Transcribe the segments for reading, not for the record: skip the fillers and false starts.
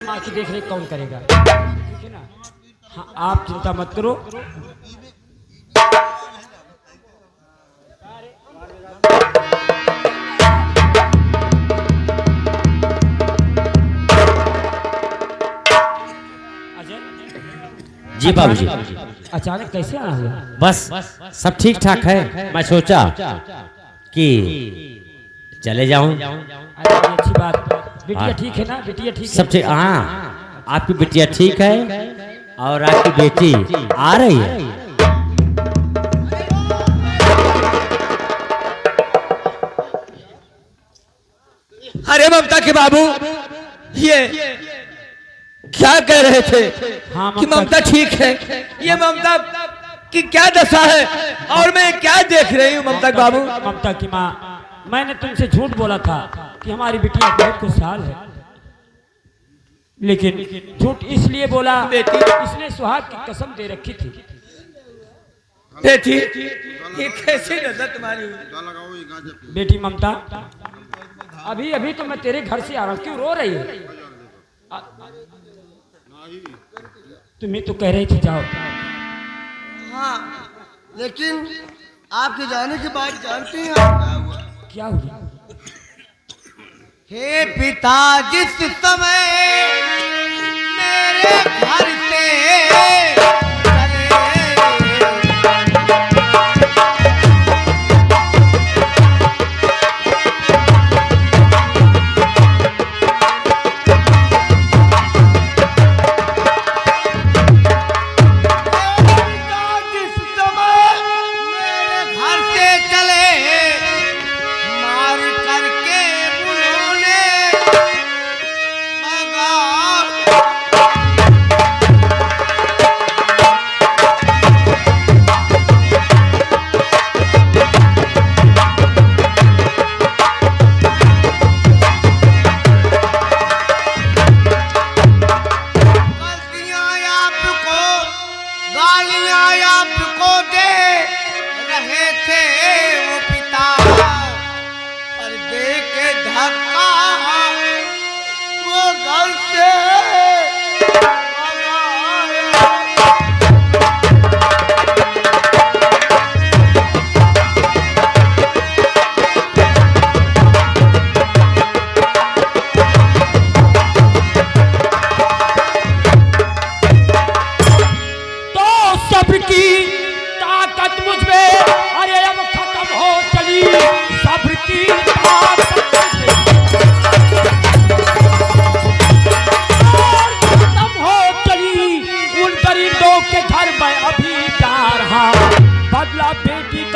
माँ की देख रेख कौन करेगा? ठीक है ना? हाँ, आप चिंता मत करो। जी बाबूजी। अचानक कैसे आना हुआ? बस सब ठीक ठाक है। मैं सोचा कि चले जाऊं। अरे ये अच्छी बात। बिटिया ठीक है ना? बिटिया ठीक है? सब ठीक। हाँ, आपकी बिटिया ठीक है और आपकी बेटी आ रही है। अरे ममता के बाबू, ये क्या कह रहे थे? हाँ, कि ममता ठीक है। ये ममता की क्या दशा है और मैं क्या देख रही हूँ ममता के बाबू? ममता की माँ, मैंने तुमसे झूठ बोला था कि हमारी बिटिया बहुत खुशहाल है, लेकिन झूठ इसलिए बोला बेटी, इसने सुहाग की कसम दे रखी थी। बेटी, ये कैसी नजर तुम्हारी हुई? बेटी ममता, अभी अभी तो मैं तेरे घर से आ रहा हूँ, क्यों रो रही है? तुम्हें तो कह रही थी जाओ। हाँ, लेकिन आपके जाने के बाद जानते हैं आप क्या क्या हुआ? हुआ? हे पिता, जिस समय मेरे घर से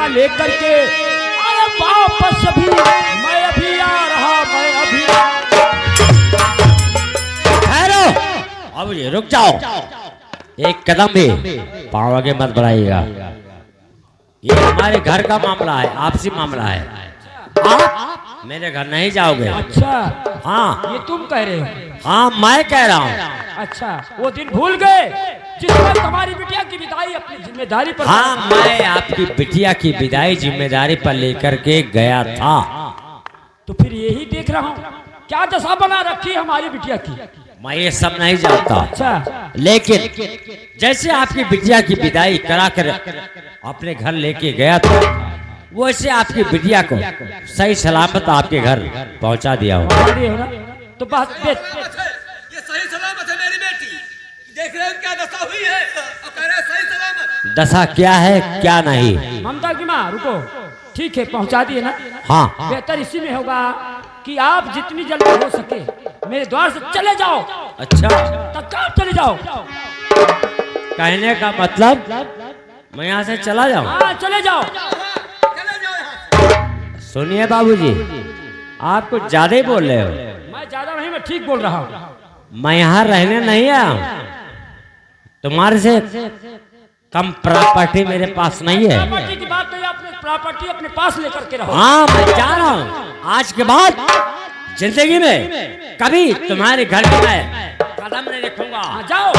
लेकर के अरे वापस अभी मैं अभी आ रहा, मैं अभी। ठहरो, अब ये रुक जाओ, एक कदम भी पाँव आगे मत बढ़ाइएगा। ये हमारे घर का मामला है, आपसी मामला है। आप मेरे घर नहीं जाओगे। अच्छा, हाँ, ये तुम कह रहे हो? हाँ, मैं कह रहा हूँ। अच्छा, वो दिन भूल गए जिसमें तुम्हारी बिटिया की विदाई अपनी जिम्मेदारी पर। हाँ, मैं आपकी बिटिया की विदाई जिम्मेदारी पर लेकर के गया था। तो फिर यही देख रहा हूँ क्या दशा बना रखी है हमारी बिटिया की। मैं ये सब नहीं जानता। अच्छा, लेकिन जैसे आपकी बिटिया की विदाई करा कर अपने घर लेके गया था, वैसे आपकी बिटिया को सही सलामत आपके घर पहुंचा दिया हो। तो बात ये सही सलामत है मेरी बेटी। देख रहे हो क्या दशा हुई है? और कह रहे सही सलामत। दशा क्या है क्या नहीं? ममता की माँ रुको, ठीक है पहुंचा दिए ना। हाँ, बेहतर इसी में होगा कि आप जितनी जल्दी हो सके मेरे द्वार से चले जाओ। अच्छा, तत्काल चले जाओ। कहने का मतलब मैं यहाँ से चला जाऊँ? हाँ, चले जाओ। सुनिए बाबूजी, आप कुछ ज्यादा ही बोल रहे हो। मैं ज्यादा नहीं, मैं ठीक बोल रहा हूँ। मैं यहाँ रहने नहीं आया, तुम्हारे से कम प्रॉपर्टी मेरे पास नहीं है। प्रॉपर्टी की बात नहीं, आपने प्रॉपर्टी अपने पास लेकर के रहो। हाँ, मैं जा रहा हूँ। आज के बाद जिंदगी में कभी तुम्हारे घर में मैं कदम नहीं रखूंगा। जाओ।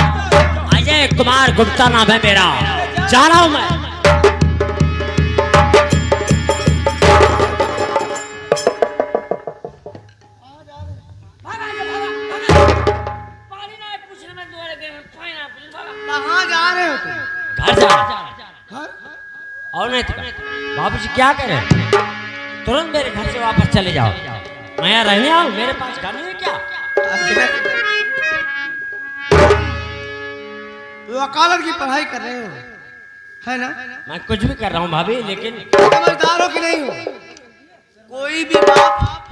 अजय कुमार गुप्ता नाम है मेरा, जा रहा हूँ मैं। जा। हाँ? और नहीं तो बाबूजी क्या करें, तुरंत मेरे घर से वापस चले जाओ। मैं यहाँ रहने आऊँ, मेरे पास घर नहीं है क्या? वकालत की पढ़ाई कर रहे हो, है ना? मैं कुछ भी कर रहा हूँ भाभी, लेकिन समझदार हो कि नहीं हो? कोई भी बाप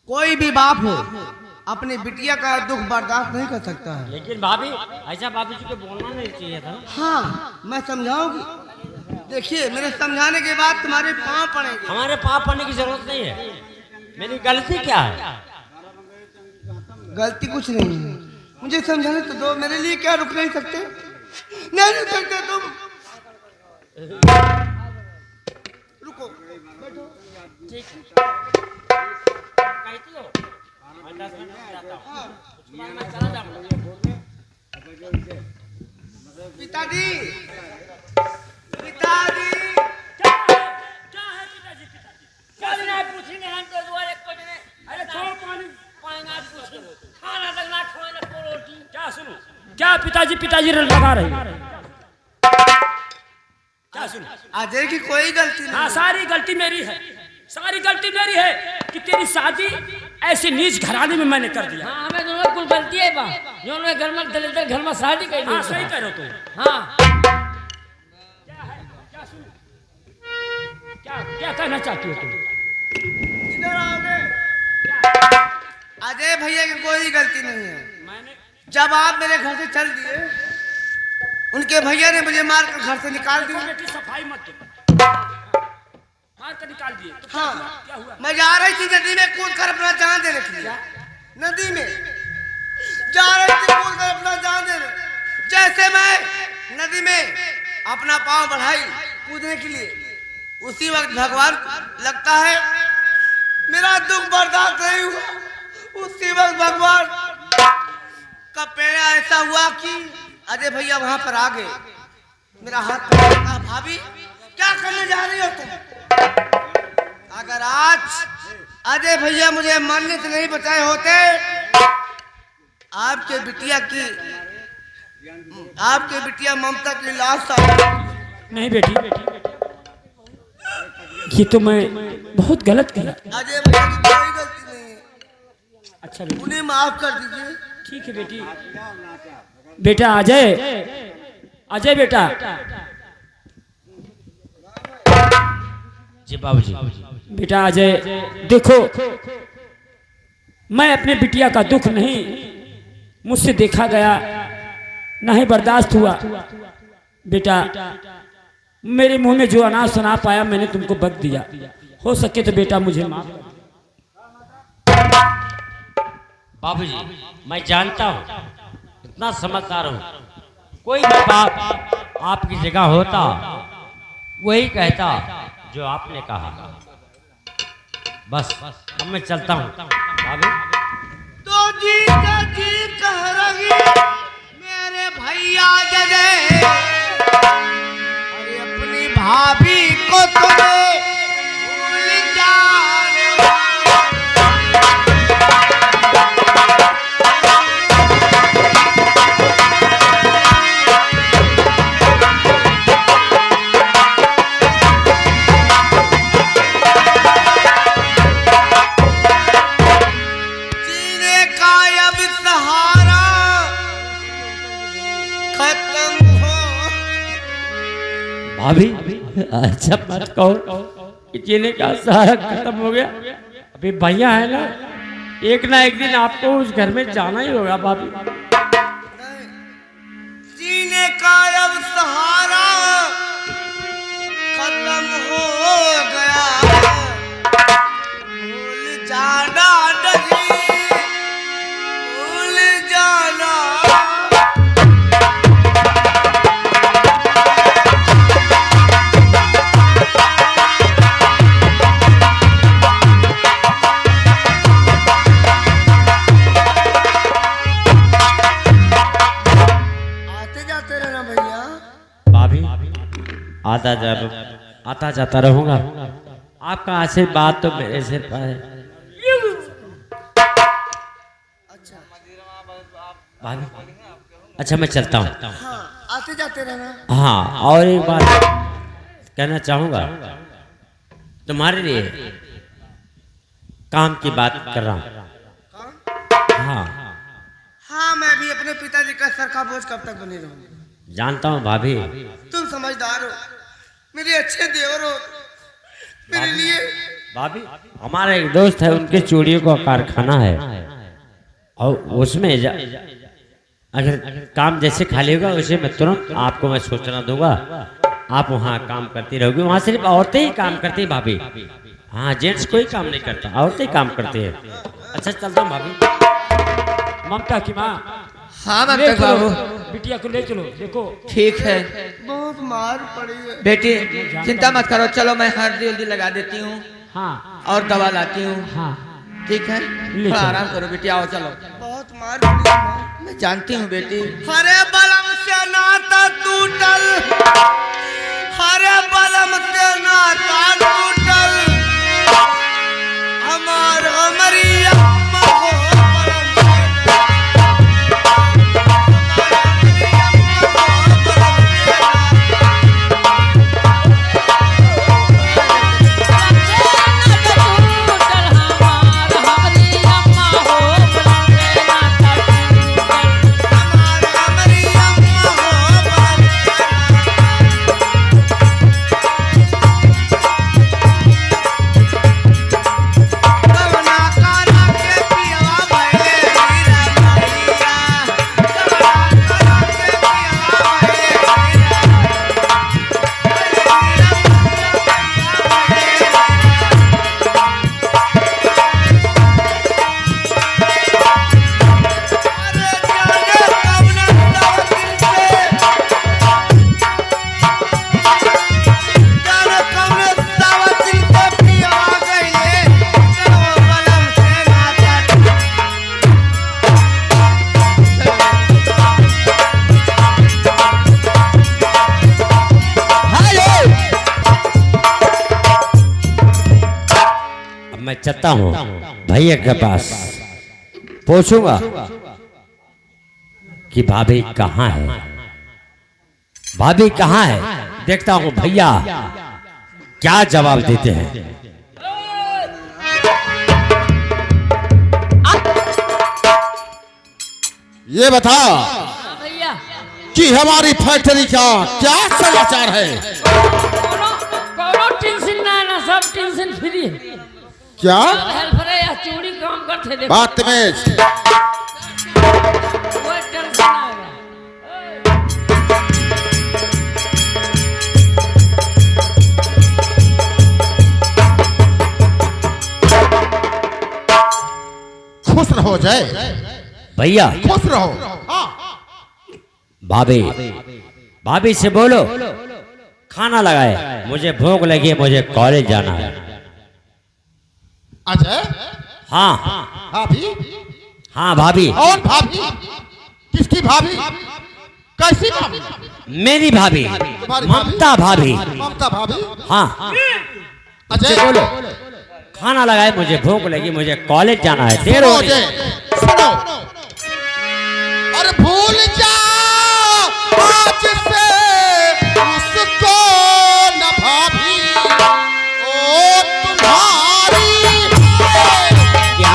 कोई भी बाप हो अपनी बिटिया का दुख बर्दाश्त नहीं कर सकता है। लेकिन भाभी ऐसा बाबूजी को बोलना नहीं चाहिए था। हाँ, मैं समझाऊंगी। देखिए, मेरे समझाने के बाद तुम्हारे पाँव पड़ेंगे। हमारे पाप पड़ने की जरूरत नहीं है। मेरी गलती क्या है? गलती कुछ नहीं है, मुझे समझाने तो दो। मेरे लिए क्या रुक नहीं सकते? नहीं रुक सकते तुम। रुको, बैठो। ठीक कहती हो, मैं 10 मिनट में जाता हूँ, उसके बाद मैं चला जाऊँगा। पिताजी, पिताजी, क्या है पिताजी? पिताजी नहीं पूछेंगे हम तो दोबारा कुछ नहीं। अरे छोड़ पानी पाएंगे आज पूछेंगे। खाना तक ना खाना को रोटी। क्या सुनो? क्या पिताजी पिताजी लगा रहे हैं? क्या सुनो? अजय की कोई गलती नहीं। हाँ, सारी गलती मेरी है। सारी गलती मेरी है कि तेरी शादी ऐसे नीच घराने में मैंने कर दिया। हाँ, हमें दोनों कुल गलती है बा। जो लोग घर में दलित घर में शादी कर दी। हाँ, सही कह रहे हो तुम। हाँ, क्या है? क्या सुनो? क्या क्या कहना चाहती हो तुम? इधर आओगे? अजय भैया की कोई गलती नहीं है। मैंने जब आप मेरे घर से चल दिए, उनके भैया ने मुझे मार कर घर से निकाल दिया। बेटी सफाई मत दो। मार कर निकाल दिए तो क्या हाँ, हुआ? क्या हुआ? मैं जा रही थी नदी में कूद कर अपना जान देने के लिए। नदी में जा रही थी कूद कर अपना जान देने। जैसे मैं नदी में अपना पांव बढ़ाई कूदने के लिए, उसी वक्त भगवान लगता है मेरा दुख बर्दाश्त नहीं हुआ। उसी वक्त भगवान का पेड़ा ऐसा हुआ कि अजय भैया वहां पर आ गए। मेरा हाथ पकड़ा, भाभी क्या करने जा रही हो तुम? अगर आज अजय भैया मुझे मरने से नहीं बचाए होते, आपके बिटिया ममता की लाश नहीं बेटी, ये तो मैं बहुत गलत किया। अजय भैया की कोई गलती नहीं है। अच्छा बेटी, उन्हें माफ कर दीजिए। ठीक है बेटी। बेटा अजय, अजय बेटा। जी बाबूजी। बेटा अजय, देखो मैं अपने बिटिया का दुख नहीं मुझसे देखा गया, नहीं बर्दाश्त हुआ। बेटा मेरे मुंह में जो अनाज सुना पाया मैंने तुमको बक दिया। हो सके तो बेटा मुझे माफ कर। बाबूजी मैं जानता हूँ, इतना समझदार हूँ। कोई भी बाप आपकी जगह होता वही कहता जो आपने कहा। बस अब मैं चलता हूँ भाभी। तो जी कह रही मेरे भैया जय, अरे अपनी भाभी को तुम्हें भूल जाना। जीने का अब सहारा खत्म हो। भाभी अच्छा मत कहो कि जीने का सहारा खत्म हो गया। अभी भैया है ना एक दिन आपको उस घर में जाना ही होगा भाभी। जीने का अब सहारा खत्म हो गया। भूल जाना नहीं, भूल जाना। आते जाते रहना भैया। भाभी आता जाता रहूंगा। आपका आशीर्वाद तो मेरे सिर पर है। अच्छा, भाभी अच्छा मैं चलता हूँ। हाँ आते जाते रहना। हाँ और एक बात कहना चाहूँगा, तुम्हारे लिए काम की बात कर रहा हूँ। हाँ हाँ मैं भी अपने पिताजी का सर का बोझ कब तक बने रहूंगा। जानता हूँ भाभी। तुम समझदार हो, मेरे अच्छे देवर हो, मेरे लिए। भाभी हमारा एक दोस्त है, उनके चूड़ियों का कारखाना है और उसमें अगर काम जैसे खाली होगा उसे मैं तुरंत आपको मैं सूचना दूंगा, आप वहाँ काम करती रहोगी। वहाँ सिर्फ औरतें ही काम करती हैं भाभी। हाँ जेंट्स कोई काम नहीं करता, औरतें ही काम करती है। अच्छा चलता हूँ भाभी। ममता की माँ हाँ ले ममता चलो, बाबू बिटिया को ले चलो। देखो ठीक है बहुत मार पड़ी है। बेटी, चिंता मत करो, चलो मैं हल्दी उल्दी लगा देती हूँ हाँ और दवा लाती हूँ। हाँ ठीक है ले थोड़ा चलो। आराम करो बेटी, आओ चलो। बहुत मार पड़ी है माँ। मैं जानती हूँ बेटी। हरे बलम से नाता टूटल, हरे बलम से नाता टूटल, हमारी अम्मा हो बलम से मैं चलता हूँ भैया के पास, पूछूंगा कि भाभी कहाँ है, भाभी कहाँ है। देखता हूँ भैया क्या जवाब देते हैं। ये बता भैया कि हमारी फैक्ट्री का क्या समाचार है। कोनो टेंशन ना है ना, सब टेंशन फ्री है। क्या हेल्पर है या चूड़ी काम करते देखो, बात में कोई टेंशन ना है। खुश रहो जय, भैया खुश रहो। हाँ भाभी भाभी से बोलो खाना लगाए, मुझे भूख लगी है, मुझे कॉलेज जाना है। अजय हाँ भाभी, हाँ भाभी, और भाभी किसकी भाभी, कैसी भाभी। मेरी भाभी तुम्हारी ममता भाभी। ममता भाभी। हाँ अजय बोलो खाना लगाए, मुझे भूख लगी, मुझे कॉलेज जाना है, देर हो सुनो रही अजय है। सुनो, अरे भूल जा आज से उसको न भाभी, ओ तुम्हारी क्या?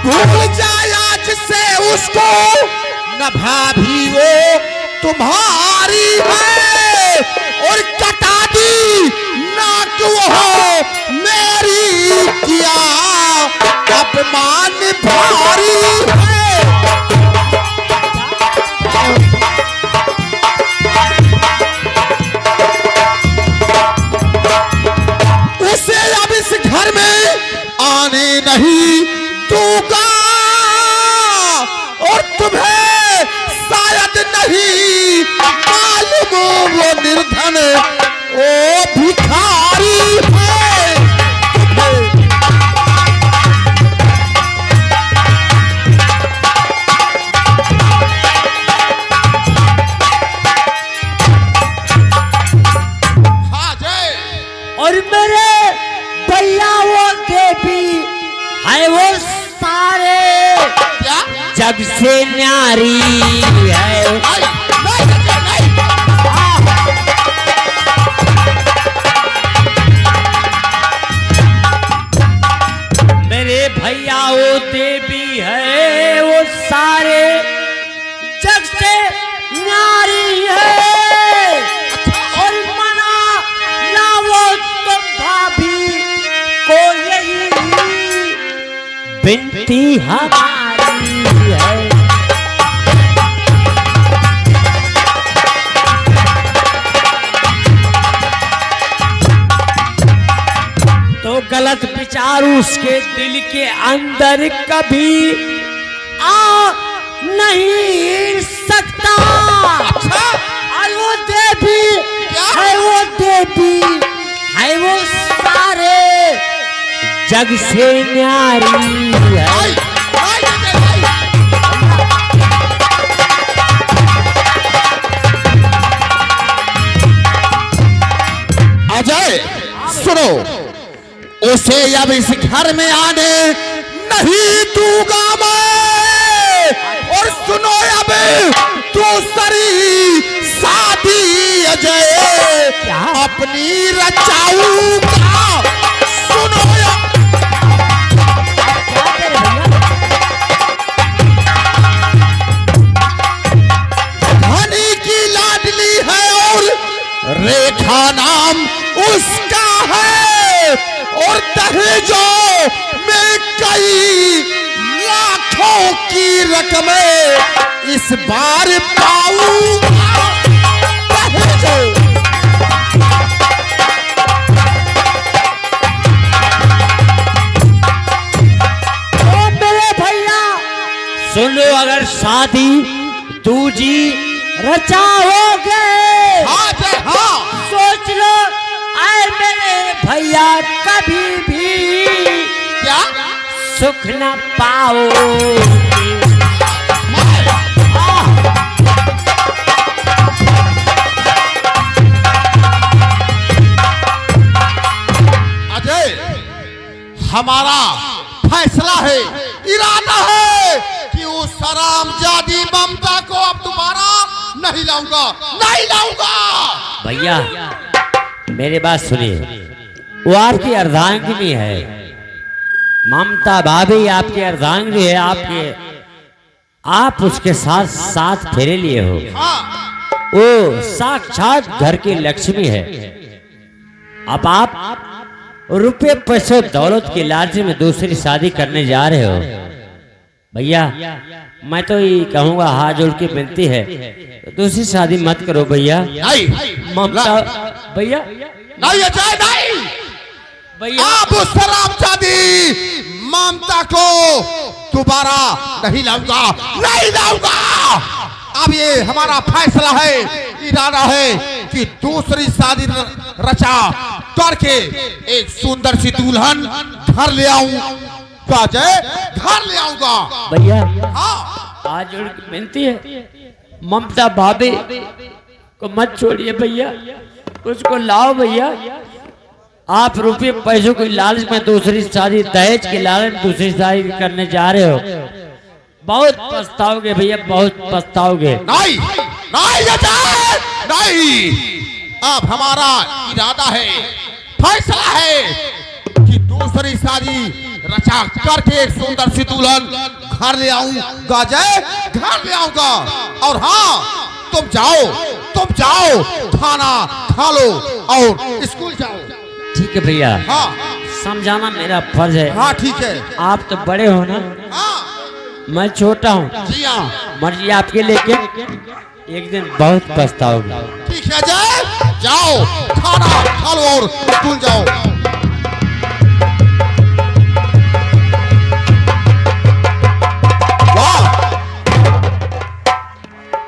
भूल जाए आज से उसको न भाभी वो तुम्हारी है, और कटा दी नाक वो मेरी, किया अपमान भारी है। उसे अब इस घर में आने नहीं दूंगा, और तुम्हें शायद नहीं मालूम वो निर्धन ओ भिखारी है। जग से न्यारी है। नहीं, नहीं। मेरे भैया वो देवी है, वो सारे जग से न्यारी है। और मना ना वो तो भाभी को यही बिनती हमारी है। तो गलत विचार उसके दिल के अंदर कभी आ नहीं सकता। और वो देवी है, वो देवी है, वो सारे जग से न्यारी है। अजय सुनो, उसे अब इस घर में आने नहीं दूंगा मैं। और सुनो अब दूसरी शादी अजय अपनी रचाऊंगा। सुनो धनी की लाडली है और रेखा नाम उसका है। और दहेजों में कई लाखों की रकमें इस बार पाऊंगा। दहेजों ओ मेरे भैया सुन लो, अगर शादी दूजी रचाओगे, हाँ जय हाँ, सोच लो आए मेरे भैया कभी भी क्या सुख न पाओगे। अजय हमारा फैसला है, इरादा है कि उस हरामजादी ममता को अब दोबारा नहीं लाऊंगा, नहीं लाऊंगा। भैया मेरी बात सुनिए, वो आपकी अर्धांगिनी है, ममता भाभी आपकी अर्धांगिनी है। आप उसके साथ 7 फेरे लिए हो। वो साक्षात घर की लक्ष्मी है। अब आप रुपये पैसे दौलत के लालच में दूसरी शादी करने जा रहे हो। भैया मैं तो ये कहूँगा, हाथ जोड़ के विनती है, दूसरी शादी मत करो भैया। नहीं ममता भैया, नहीं अजय नहीं, भैया आप उस हरामजादी ममता को दोबारा नहीं लाऊंगा, नहीं लाऊंगा। अब ये हमारा फैसला है, इरादा है कि दूसरी शादी रचा करके एक सुंदर सी दुल्हन घर ले आऊंगा, घर ले आऊंगा। भैया हाँ आज जोड़ के विनती है, ममता भाभी को मत छोड़िए भैया, उसको लाओ भैया। आप रुपये पैसों के लालच में दूसरी शादी, दहेज के लालच में दूसरी शादी करने जा रहे हो। बहुत पछताओगे भैया, बहुत पछताओगे। नहीं नहीं अजय नहीं, अब हमारा इरादा है, फैसला है कि दूसरी शादी रचा करके एक सुंदर सी दुल्हन घर ले आऊंगा, अजय घर ले आऊंगा। और हाँ तुम जाओ खाना खा लो और स्कूल जाओ। ठीक है भैया, हाँ समझाना मेरा फर्ज है। हाँ ठीक है। आप तो बड़े हो ना, हाँ मैं छोटा हूँ। जी हाँ मर्जी आपके, लेकिन एक दिन बहुत पछताओगे। ठीक है अजय, जाओ खाना खा लो और स्कूल जाओ।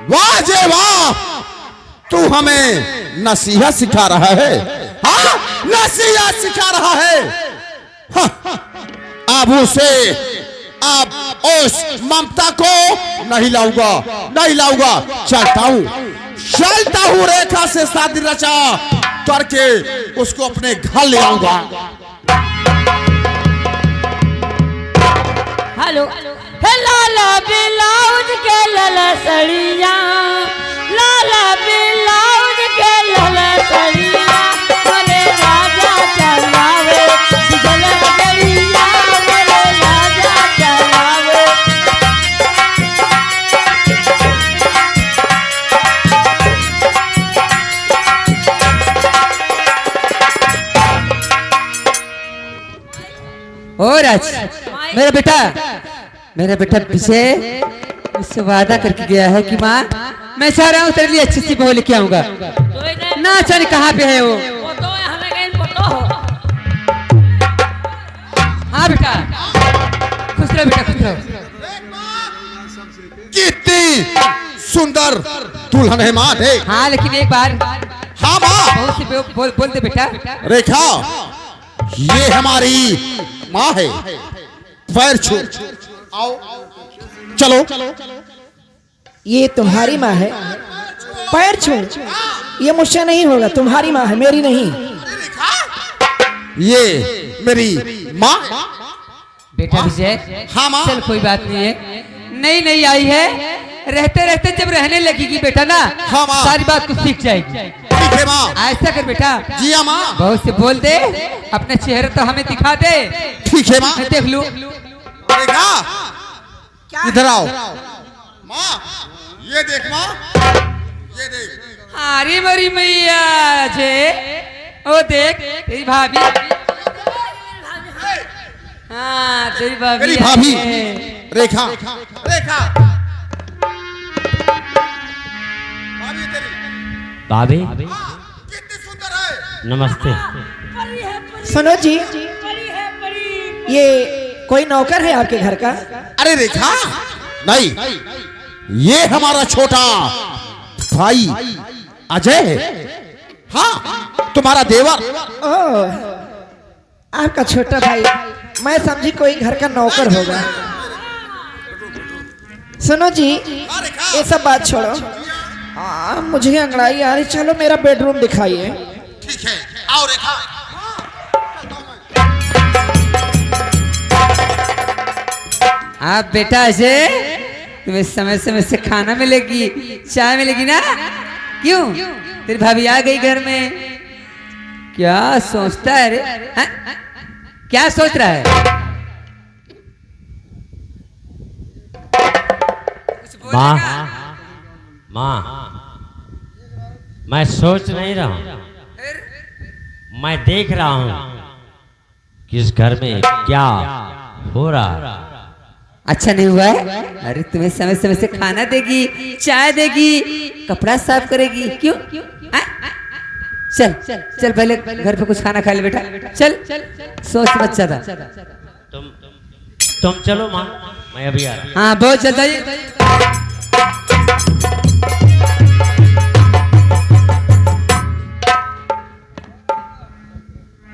वाह जय वाह, तू हमें नसीहत सिखा रहा है। हाँ नसीहत सिखा रहा है। हाँ, अब उस ममता को नहीं लाऊंगा, नहीं लाऊंगा। चलता हूँ रेखा से शादी रचा करके उसको अपने घर ले आऊंगा। हेलो हे लाला ब्लाउज के लाला सड़िया, लाला ब्लाउज के लाला सड़िया, बोले राजा चलावे डीजल गड़िया, बोले राजा चलावे। और आज मेरा बेटा पीछे मुझसे वादा करके गया है कि माँ मैं चाह रहा हूँ तेरे लिए अच्छी सी बहू लेके आऊंगा। ना जाने कहाँ पे है वो। हाँ बेटा, खुश रहो बेटा, खुश रहो। कितनी सुंदर दुल्हन है माँ देख। हाँ लेकिन एक बार हाँ माँ। बहुत सी बोल दे बेटा। रेखा, ये हमारी माँ है। पैर छू, आओ चलो। ये तुम्हारी माँ है? पैर छू, ये मुझसे नहीं होगा, तुम्हारी माँ है, मेरी नहीं। ये मेरी माँ। बेटा विजय, हाँ माँ। चल कोई बात नहीं है, नई नई आई है, रहते रहते जब रहने लगेगी बेटा ना, हाँ माँ। सारी बात कुछ सीख जाएगी। ठीक है माँ। ऐसा कर बेटा, जी हाँ माँ। बहुत से बोल दे, अपने चेहरे तो हमें दिखा दे। ठीक है माँ। मैं देख लूं। रेखा, इधर आओ माँ। ये देख माँ, ये देख। अरे मरी मैया जे, ओ देख तेरी भाभी। हाँ तेरी भाभी। मेरी भाभी है। रेखा। रेखा, भाभी तेरी। भाभी कितनी सुंदर है। नमस्ते। सुनो जी, ये कोई नौकर है आपके घर का? अरे रेखा, नहीं, ये हमारा छोटा भाई अजय है। हाँ, तुम्हारा देवर। ओह, आपका छोटा भाई, मैं समझी कोई घर का नौकर होगा। सुनो जी, ये सब बात छोड़ो, मुझे अंगड़ाई आ रही, चलो मेरा बेडरूम दिखाइए। ठीक है, आओ रेखा। आप बेटा अजय, तुम्हें समय समय से खाना मिलेगी, चाय मिलेगी ना? क्यों? तेरी भाभी आ गई घर में, क्या सोचता है रे? हाँ? क्या सोच रहा है? माँ, माँ, मैं सोच नहीं रहा हूँ, मैं देख रहा हूँ कि इस घर में क्या हो रहा है। अच्छा नहीं हुआ है? अरे तुम्हें समय समय से खाना देगी, चाय देगी, कपड़ा साफ करेगी। क्यों? आ? चल चल पहले घर पे कुछ खाना खा ले बेटा, चल सोच मत ज्यादा। तुम चलो माँ, मैं अभी आ रहा हूँ। हाँ बहुत जल्द आइए।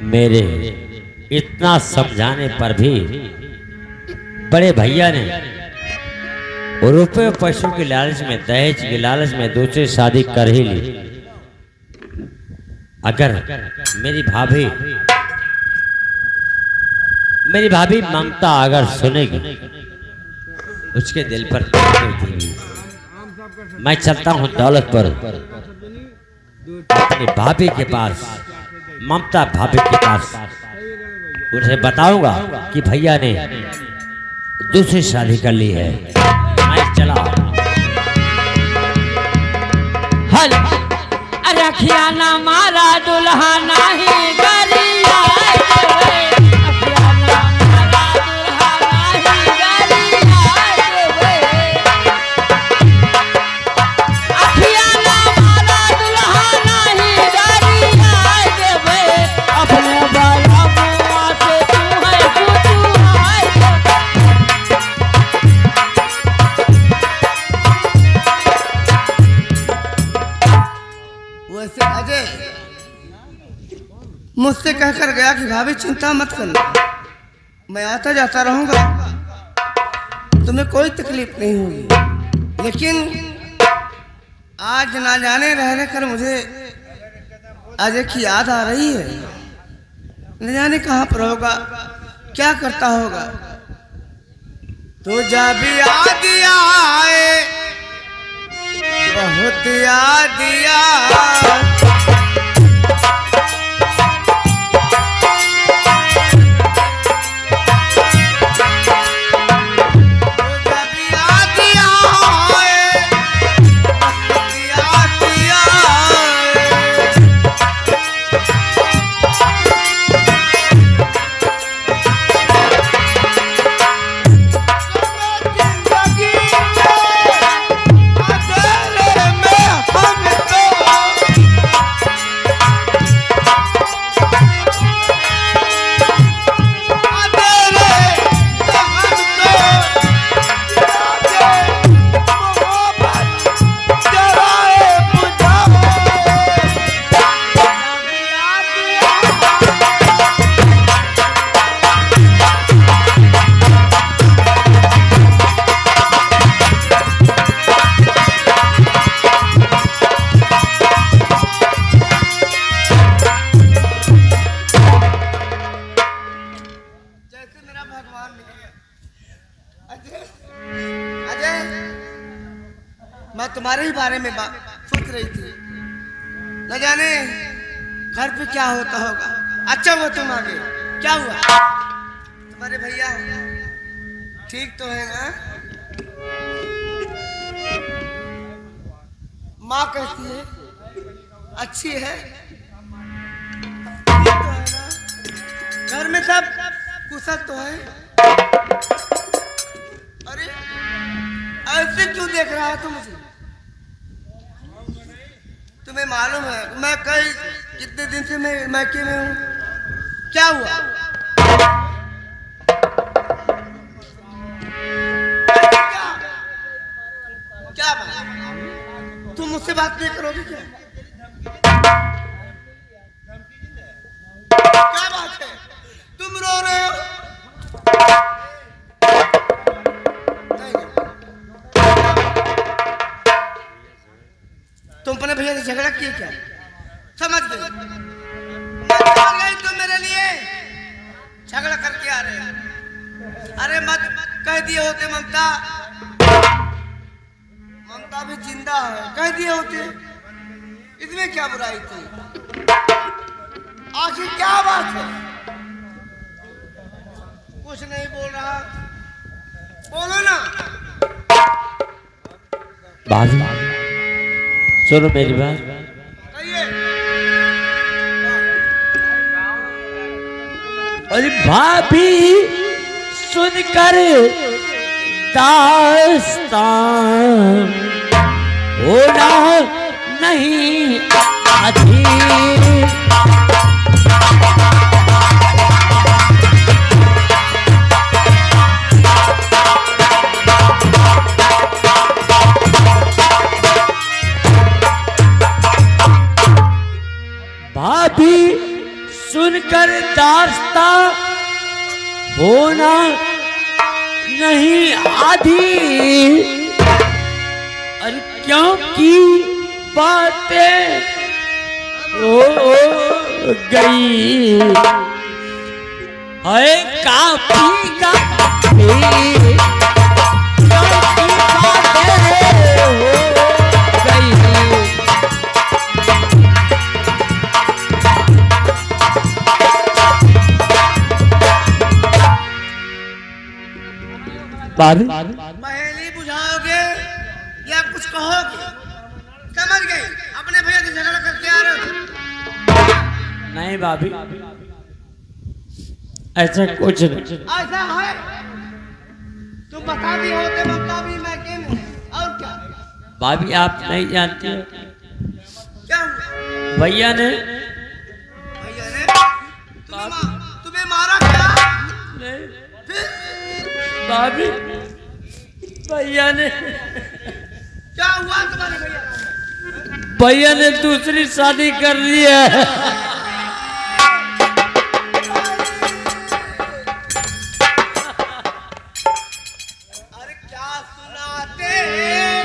मेरे इतना समझाने पर भी बड़े भैया ने रुपए पैसों के लालच में, दहेज के लालच में दूसरी शादी कर ही ली। अगर मेरी भाभी ममता अगर सुनेगी, उसके दिल पर देगी। मैं चलता हूँ दौलतपुर अपनी भाभी के पास, ममता भाभी के पास, उन्हें बताऊंगा कि भैया ने दूसरी शादी कर ली है। मैं चला। हल रखिया ना मारा दुल्हा नहीं गरिया देवे, रखिया ना मारा दुल्हा नहीं गरिया देवे, रखिया ना मारा दुल्हा नहीं गरिया देवे, अपने बाला मुआ से तू है कुतुआई वैसे अजय मुझसे कहकर गया कि भाभी चिंता मत करना, मैं आता जाता रहूंगा, तुम्हें कोई तकलीफ नहीं होगी। लेकिन आज ना जाने रहने कर मुझे अजय की याद आ रही है। न जाने कहाँ पर होगा, क्या करता होगा। तुझा भी याद आए, बहुत याद आए। मैं तुम्हारे ही बारे में सोच रही थी, न जाने घर पे क्या होता होगा। अच्छा हुआ तुम आ गए। क्या हुआ? तुम्हारे भैया ठीक तो है ना? माँ कैसी है? अच्छी है? ठीक तो है ना? घर में सब कुशल तो है? अरे ऐसे क्यों देख रहा है तू मुझे? तुम्हें मालूम है मैं कितने दिन से मैं मैके में हूँ? क्या हुआ? क्या बात? तुम मुझसे बात नहीं करोगे क्या? क्या बात है? तुम रो रहे हो? तुम अपने भैया से झगड़ा किए क्या? समझ गई तुम मेरे लिए झगड़ा करके आ रहे हो। अरे मत कह दिए होते ममता भी जिंदा है, कह दिए होते, इसमें क्या बुराई थी? आखिर क्या बात है? कुछ नहीं बोल रहा, बोलो ना। भाभी सुनो मेरी बात। अरे भाभी सुनकर दास्तान होना नहीं अधीर। भाभी सुनकर दास्ता होना नहीं आधी। अरे क्योंकि बातें हो गई है काफी काफी। क्योंकि बातें हो गई। पहेली बुझाओगे या कुछ कहोगे? समझ गई? अपने भैया से झगड़ा करके आ रहे हो? नहीं भाभी ऐसा कुछ नहीं। ऐसा है? तुम बता दी होते ममता भी मैके में, और क्या? भाभी आप नहीं जानती हो क्या हुआ? भैया ने तुम्हें मारा क्या? नहीं भाभी भैया ने क्या हुआ तुम्हारे भैया? भैया ने दूसरी शादी कर ली है। अरे क्या सुनाते हैं?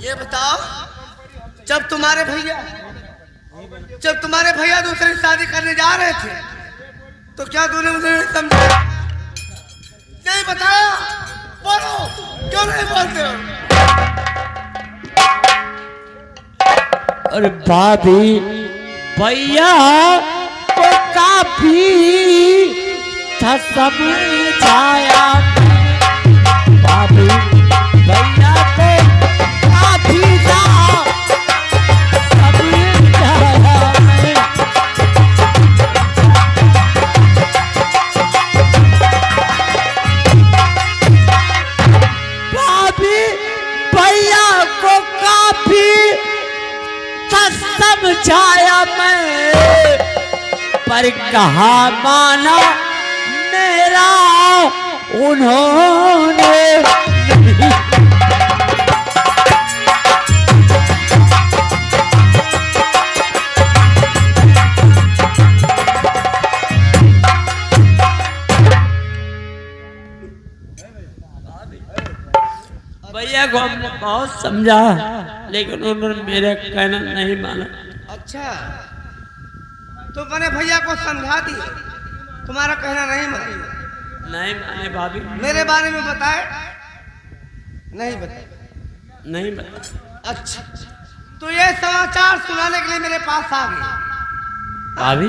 ये बताओ, जब तुम्हारे भैया दूसरी शादी करने जा रहे थे तो क्या तूने मुझे समझा नहीं बताया? बोलो, क्यों नहीं बोलते हो? अरे भाभी, भैया को काफी था समझाया। भाभी, भैया को काफी था समझाया। भाभी, भैया को काफी समझाया मैं, पर कहा माना मेरा उन्होंने नहीं। भैया को हमने बहुत समझा, लेकिन उन्होंने मेरा कहना नहीं माना। अच्छा, तो मैंने भैया को समझा दिया, तुम्हारा कहना नहीं माने? नहीं माने भाभी। मेरे बारे में बताए? नहीं बताए। नहीं माने। अच्छा, तो ये समाचार सुनाने के लिए मेरे पास आ गए। भाभी,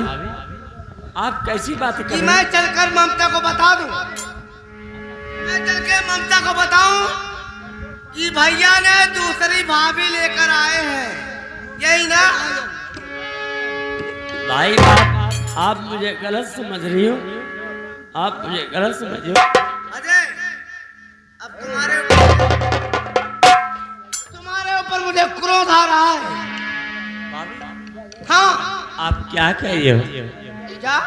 आप कैसी बात कर कि रहे मैं हैं? चलकर ममता को बता दूं, मैं चल के ममता को बताऊं कि भैया ने दूसरी भाभी लेकर आए हैं, यही ना? भाई, आप मुझे गलत समझ रही हो, आप मुझे गलत समझ रही हो। अजय, अब तुम्हारे ऊपर मुझे क्रोध आ रहा है। हाँ, आप क्या कह रही हो? क्या?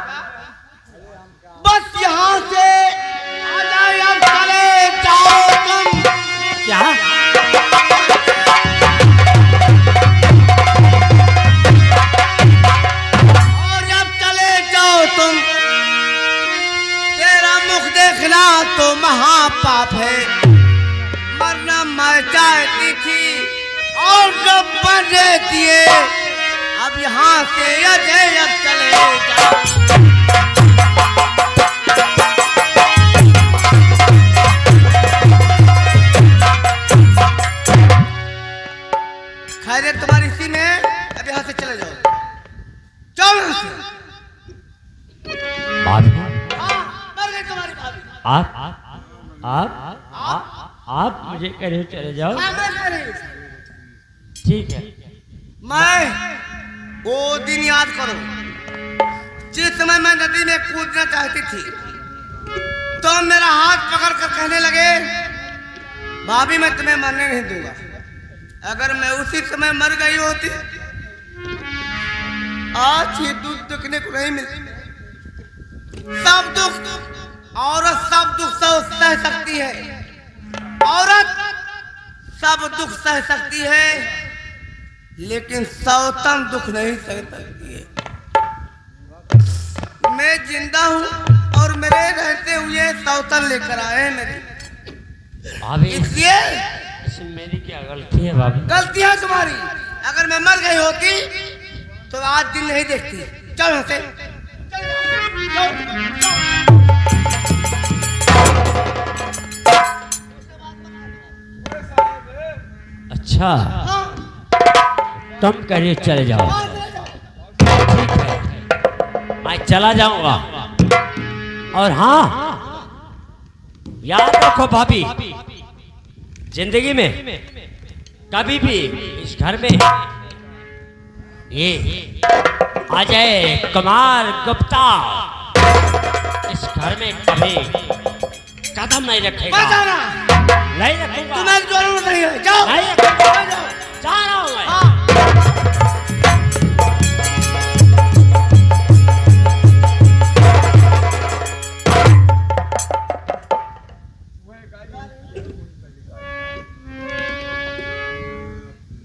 बस यहाँ से आ जाओ, अब चले जाओ तुम। क्या? और जब चले जाओ तुम, तेरा मुख देखना तो महापाप है। मरना मर जाती थी और जब मर देती है। अब यहाँ से अजय अब चले जाओ। खैरियत तुम्हारी इसी में, अब यहाँ से चले जाओ। जाओ यहाँ से। भाभी, हाँ, मर गई तुम्हारी भाभी। आप मुझे कह रहे हो चले जाओ? हाँ, मैं कह रही हूँ। ठीक है। मैं वो दिन याद करो जिस समय मैं नदी में कूदना चाहती थी, तो मेरा हाथ पकड़ कर कहने लगे, भाभी मैं तुम्हें मरने नहीं दूंगा। अगर मैं उसी समय मर गई होती, आज ये दुख देखने को नहीं मिलती। सब दुख औरत सब दुख सह सकती है, औरत सब दुख सह सकती है, लेकिन सौतन दुख नहीं सह सकती है। मैं जिंदा हूँ और मेरे रहते हुए सौतन लेकर आए हैं मेरी। भाभी, इसलिए इसमें मेरी क्या गलती है भाभी? गलती है तुम्हारी। अगर मैं मर गई होती तो आज दिन नहीं देखती। चल यहाँ से। अच्छा, तुम कह रही हो चले जाओ? ठीक है, मैं चला जाऊंगा। और हाँ, याद रखो भाभी, जिंदगी में कभी भी इस घर में ये अजय कुमार गुप्ता इस घर में कभी कदम नहीं रखेगा। बचाना नहीं रखूंगा। तुम्हें जरूरत नहीं है। जाओ। नहीं रखूंगा। जा रहा हूं मैं।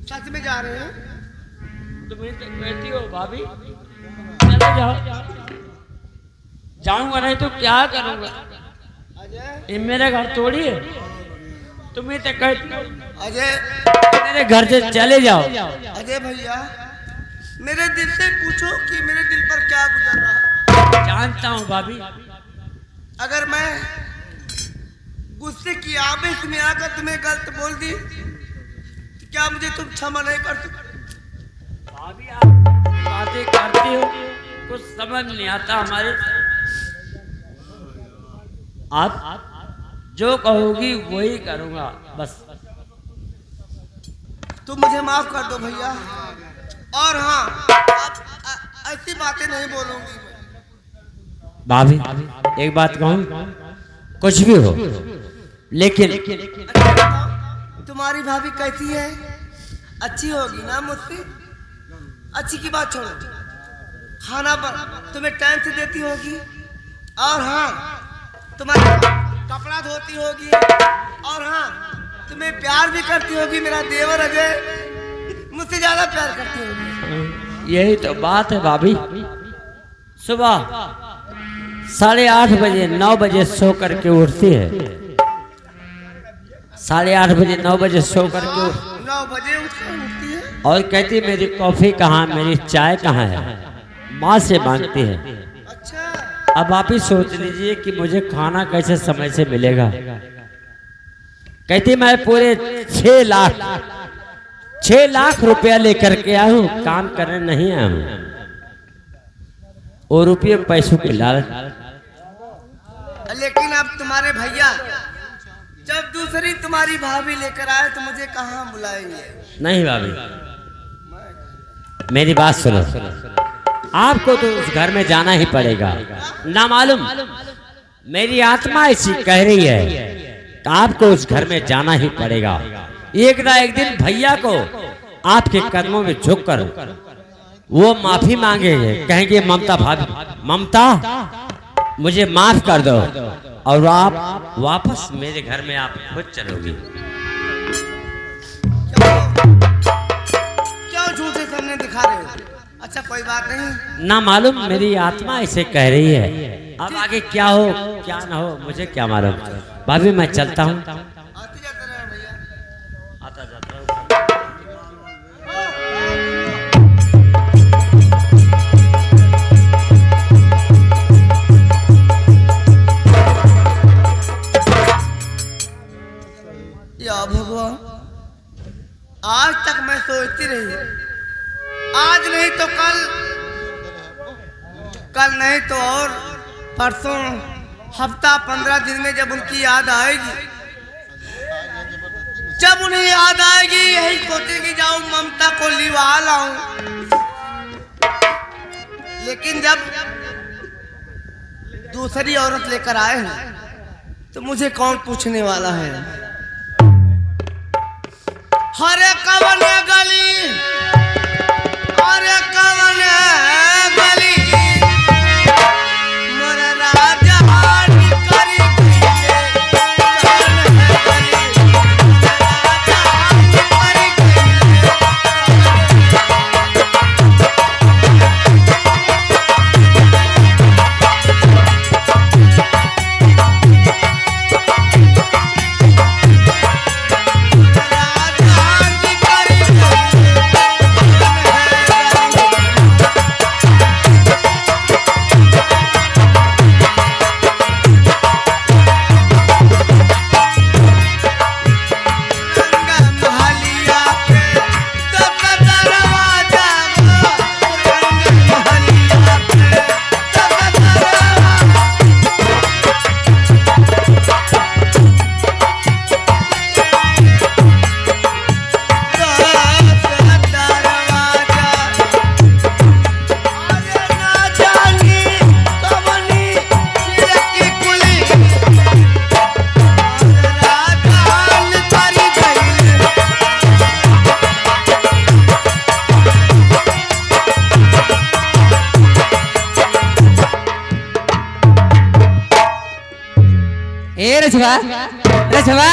सच में जा रहे हैं? तुम्हें तो कहती हो भाभी चले जाओ। जाऊंगा नहीं तो क्या करूंगा? अजय, ये मेरा घर थोड़ी है। तुम्हें तो कह अजय मेरे घर से चले जाओ। अजय भैया, मेरे दिल से पूछो कि मेरे दिल पर क्या गुजर रहा। जानता हूँ भाभी। अगर मैं गुस्से की आवेश में आकर तुम्हें गलत बोल दी तो क्या मुझे तुम क्षमा नहीं कर सकते? भाभी आप बातें करती हो, कुछ समझ नहीं आता हमारे। आप जो कहोगी वही करूँगा बस। तुम मुझे माफ कर दो भैया। और हाँ, अब ऐसी बातें नहीं बोलूंगी मैं। भाभी एक बात कहूँ, कुछ भी हो लेकिन अच्छा बताओ, तुम्हारी भाभी कैसी है? अच्छी होगी ना मुझसे? अच्छी की बात छोड़ो, खाना पर तुम्हें टाइम से देती होगी। और हाँ, तुम्हारा कपड़ा धोती होगी। और हाँ, तुम्हें प्यार भी करती होगी। मेरा देवर अजय मुझसे ज्यादा प्यार करती होगी। यही तो बात है भाभी। सुबह 8:30 बजे 9 बजे सो करके उठती है। 8:30 बजे 9 बजे सो करके 9 बजे उठती है और कहती मेरी कॉफी कहाँ, मेरी चाय कहाँ है, माँ से मांगती है। अच्छा, अब आप ही सोच लीजिए कि मुझे खाना कैसे समय से मिलेगा। कहती मैं पूरे 6 लाख रुपया लेकर के आया हूँ, काम करने नहीं आया हूँ। और रुपये पैसों की लालच। लेकिन अब तुम्हारे भैया जब दूसरी तुम्हारी भाभी लेकर आए तो मुझे कहाँ बुलाएंगे? नहीं भाभी, मेरी बात सुनो। आपको तो उस घर में जाना ही पड़ेगा। ना मालूम मेरी आत्मा ऐसी कह रही है कि आपको उस घर में जाना ही पड़ेगा। एक ना एक दिन भैया को आपके कदमों में झुककर वो माफी मांगेंगे, कहेंगे ममता भाभी, ममता मुझे माफ कर दो, और आप वापस मेरे घर में आप खुद चलोगी। क्यों झूठे सामने दिखा रहे हो? अच्छा कोई बात नहीं। ना मालूम मेरी आत्मा ऐसे कह रही है। अब आगे क्या हो क्या ना हो मुझे क्या मालूम। भाभी मैं चलता हूँ। आते जाते रहे भैया। आता जाता हूँ। या भगवान, आज तक मैं सोचती रही, आज नहीं तो कल, कल नहीं तो और परसों, हफ्ता 15 दिन में जब उनकी याद आएगी, जब उन्हें याद आएगी यही सोचेगी जाऊं ममता को लिवा लाऊं। लेकिन जब दूसरी औरत लेकर आए हैं तो मुझे कौन पूछने वाला है? हरे कवन गली, हरे कवन गली, मोर राजा हानि करी गइले, कवन गली, मोर राजा हानि करी गइले। रजवा रजवा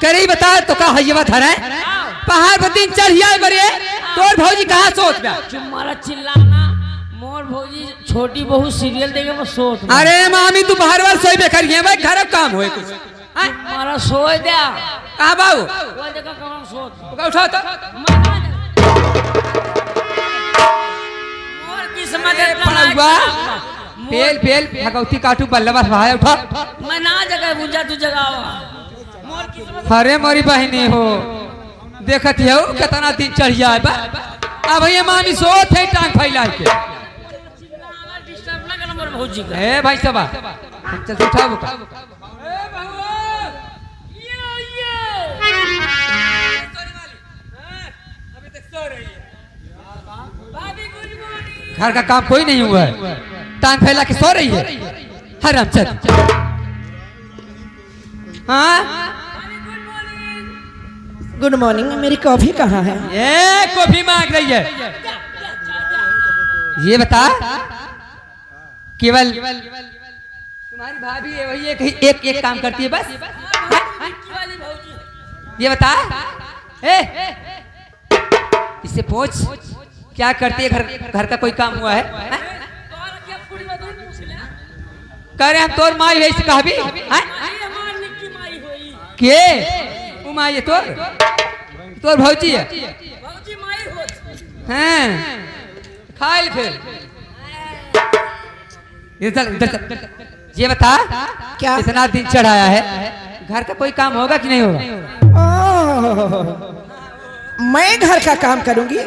करी बता तो का हयवा धरा है पहाड़ पर दिन चढ़िया बरे तोर भौजी कहाँ सोच बा तुम्हारा चिल्लाना मोर भौजी छोटी बहू सीरियल देखे वो सोच में। अरे मामी तू बाहर वाल सोई बेकर है भाई घर काम होए कुछ तुम्हारा सोए दिया कहाँ बाबू वो देखो कौन सो उठाओ तो मोर किस्मत है पड़ा हुआ पेल पेल भगवती काटू बल्लभा भाई उठा मैं ना जगह बुझा तू जगावा मोर किस्मत अरे मोरी बहनी हो देखत हो कितना दिन चढ़ जाए बा अब ये मामी सोत है टांग फैला के डिस्टर्ब ना कर मोर भौजी का ए भाई सब चल उठाओ उठा घर का काम कोई नहीं हुआ है टांग फैला के सो रही है हराम चल हाँ गुड मॉर्निंग। मेरी कॉफी कहाँ है? ये कॉफी मांग रही है। ये बता केवल तुम्हारी भाभी है वही एक काम करती है बस। ये बता इससे पूछ क्या करती है घर का कोई काम हुआ है? कह रहे हम तोर माई है इसे कहा भी के वो माई है तोर भौजी है हैं खाइल फिर इधर चल ये बता क्या? इतना दिन चढ़ाया है घर का कोई काम होगा कि नहीं होगा? ओह, मैं घर का काम करूंगी?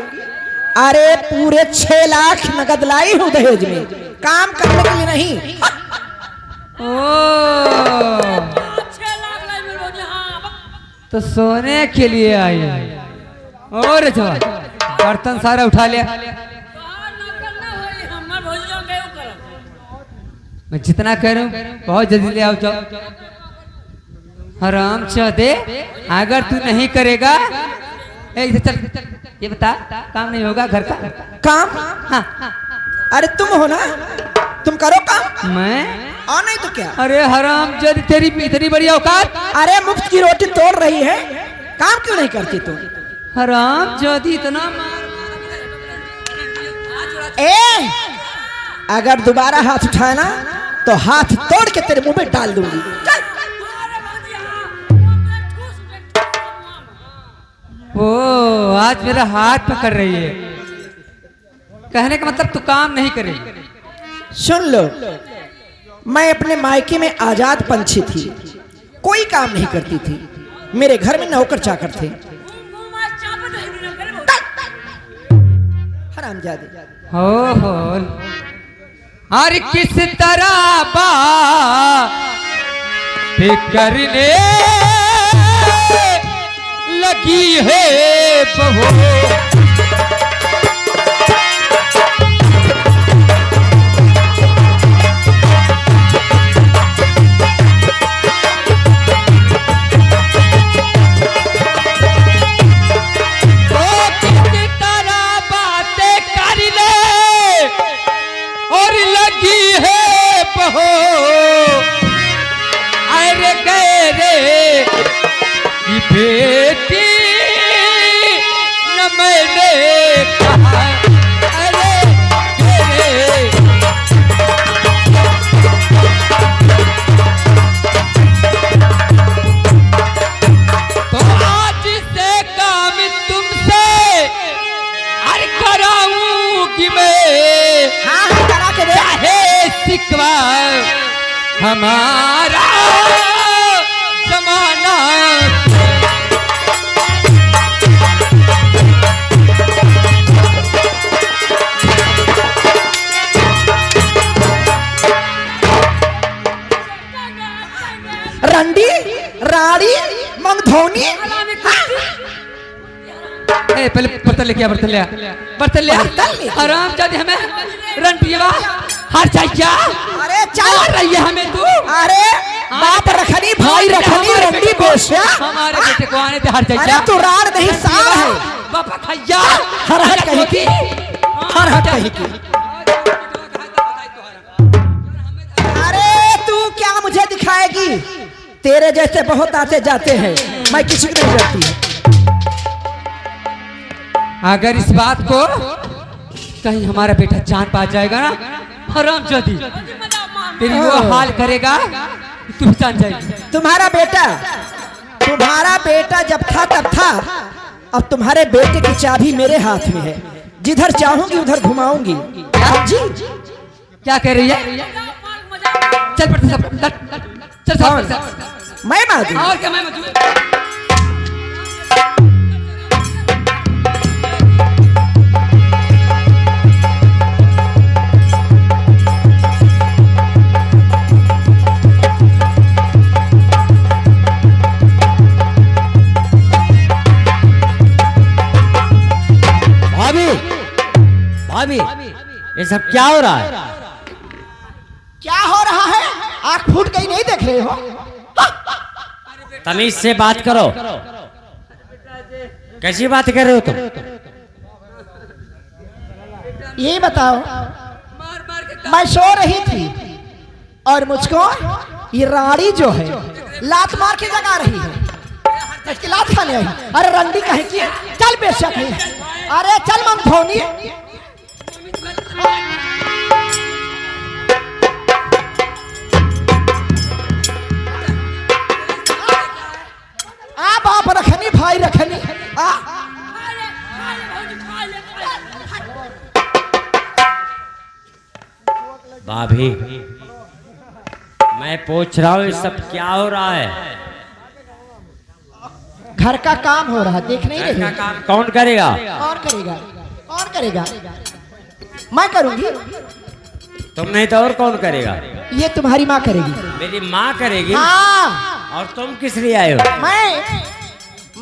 अरे पूरे 6 लाख नगद लाई हूँ दहेज में, काम करने के लिए नहीं। ओ तो सोने के लिए आई है। और बर्तन सारा उठा लिया। मैं जितना कह रहा हूँ बहुत जल्दी ले आओ जाओ। हराम चौधे अगर तू नहीं करेगा इधर चल। ये बता काम नहीं होगा घर का? काम? हाँ अरे तुम हो ना, तुम करो काम। मैं और नहीं तो क्या? अरे हराम जद तेरी इतनी बड़ी औकात। अरे मुफ्त की रोटी तोड़ रही है, काम क्यों नहीं करती तुम? हराम जद इतना ए अगर दोबारा हाथ उठाए ना तो हाथ तोड़ के तेरे मुंह में डाल दूंगी। चल। ओ आज मेरा हाथ पकड़ रही है। कहने का मतलब तू काम नहीं करेगी। सुन लो, मैं अपने मायके में आजाद पंछी थी, कोई काम नहीं करती थी। मेरे घर में नौकर चाकर थे। हरामजादे। हो हर किस तरह करने लगी है बहू। अरे गए रे बेटी न मैंने कहा अरे गए तो आज से काम तुमसे अरे कराऊंगी मैं। हाँ करा के दे। चाहे सिकवा हमारा जमाना रंडी राड़ी मंगधोनी। पहले बर्तन लेके बर्तन ले आराम जाते हमें रंटिया हर चाहिए। अरे चल रही है हमें तू। अरे बाप रखनी भाई रखनी रंडी बेश्या। हमारे बेटे को आने दे हर चाहिए। अरे तू राड़ नहीं साल है। बापा खैया हर हट कहीं की, हर हट कहीं की। अरे तू क्या मुझे दिखाएगी? तेरे जैसे बहुत आते जाते हैं, मैं किसी को नहीं डरती। अगर इस बात को कहीं हमारा बेटा जान पा जाएगा ना हराम जाती तेरी वो हाल करेगा तू भी जान जाएगी। तुम्हारा बेटा जब था तब था, अब तुम्हारे बेटे की चाबी मेरे हाथ में है, जिधर चाहूंगी उधर घुमाऊंगी। जी क्या कह रही है? चल पट सब चल कौन? सब मैं माधु। और क्या मैं मजबूर। भाभी ये सब क्या हो रहा है? क्या हो रहा है? आंख फूट गई, नहीं देख रहे हो? तमीज से बात करो। कैसी बात कर रहे हो तुम? ये बताओ, मैं सो रही थी और मुझको ये रानी जो है लात मार के जगा रही है। इसकी लात खाने आई। अरे रंडी कहे की, चल बेशक है। अरे चल मंगफोनी। आ बाप रखनी, भाई रखनी। आ भाभी मैं पूछ रहा हूँ ये सब क्या हो रहा है? घर का काम हो रहा, देख नहीं घर का रहे? काम कौन करेगा? कौन करेगा? कौन करेगा? मैं करूंगी। तुम नहीं तो और कौन करेगा? ये तुम्हारी माँ करेगी। मेरी माँ करेगी? हाँ, और तुम किस लिए आए हो?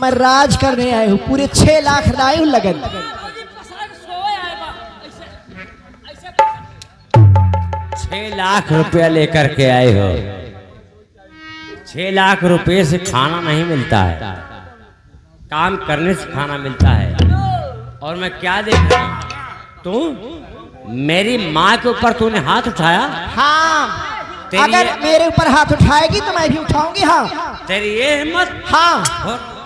मैं राज करने आया हूँ। पूरे 6 लाख लाए हूँ लगन। 6 लाख रुपया लेकर के आए हो। 6 लाख रुपए से खाना नहीं मिलता है, काम करने से खाना मिलता है। और मैं क्या देख रहा हूँ, तू मेरी माँ के ऊपर तूने हाथ उठाया? हाँ, तेरी अगर ये- मेरे ऊपर हाथ उठाएगी तो मैं भी उठाऊंगी। हाँ तेरी ये हिम्मत? हाँ। और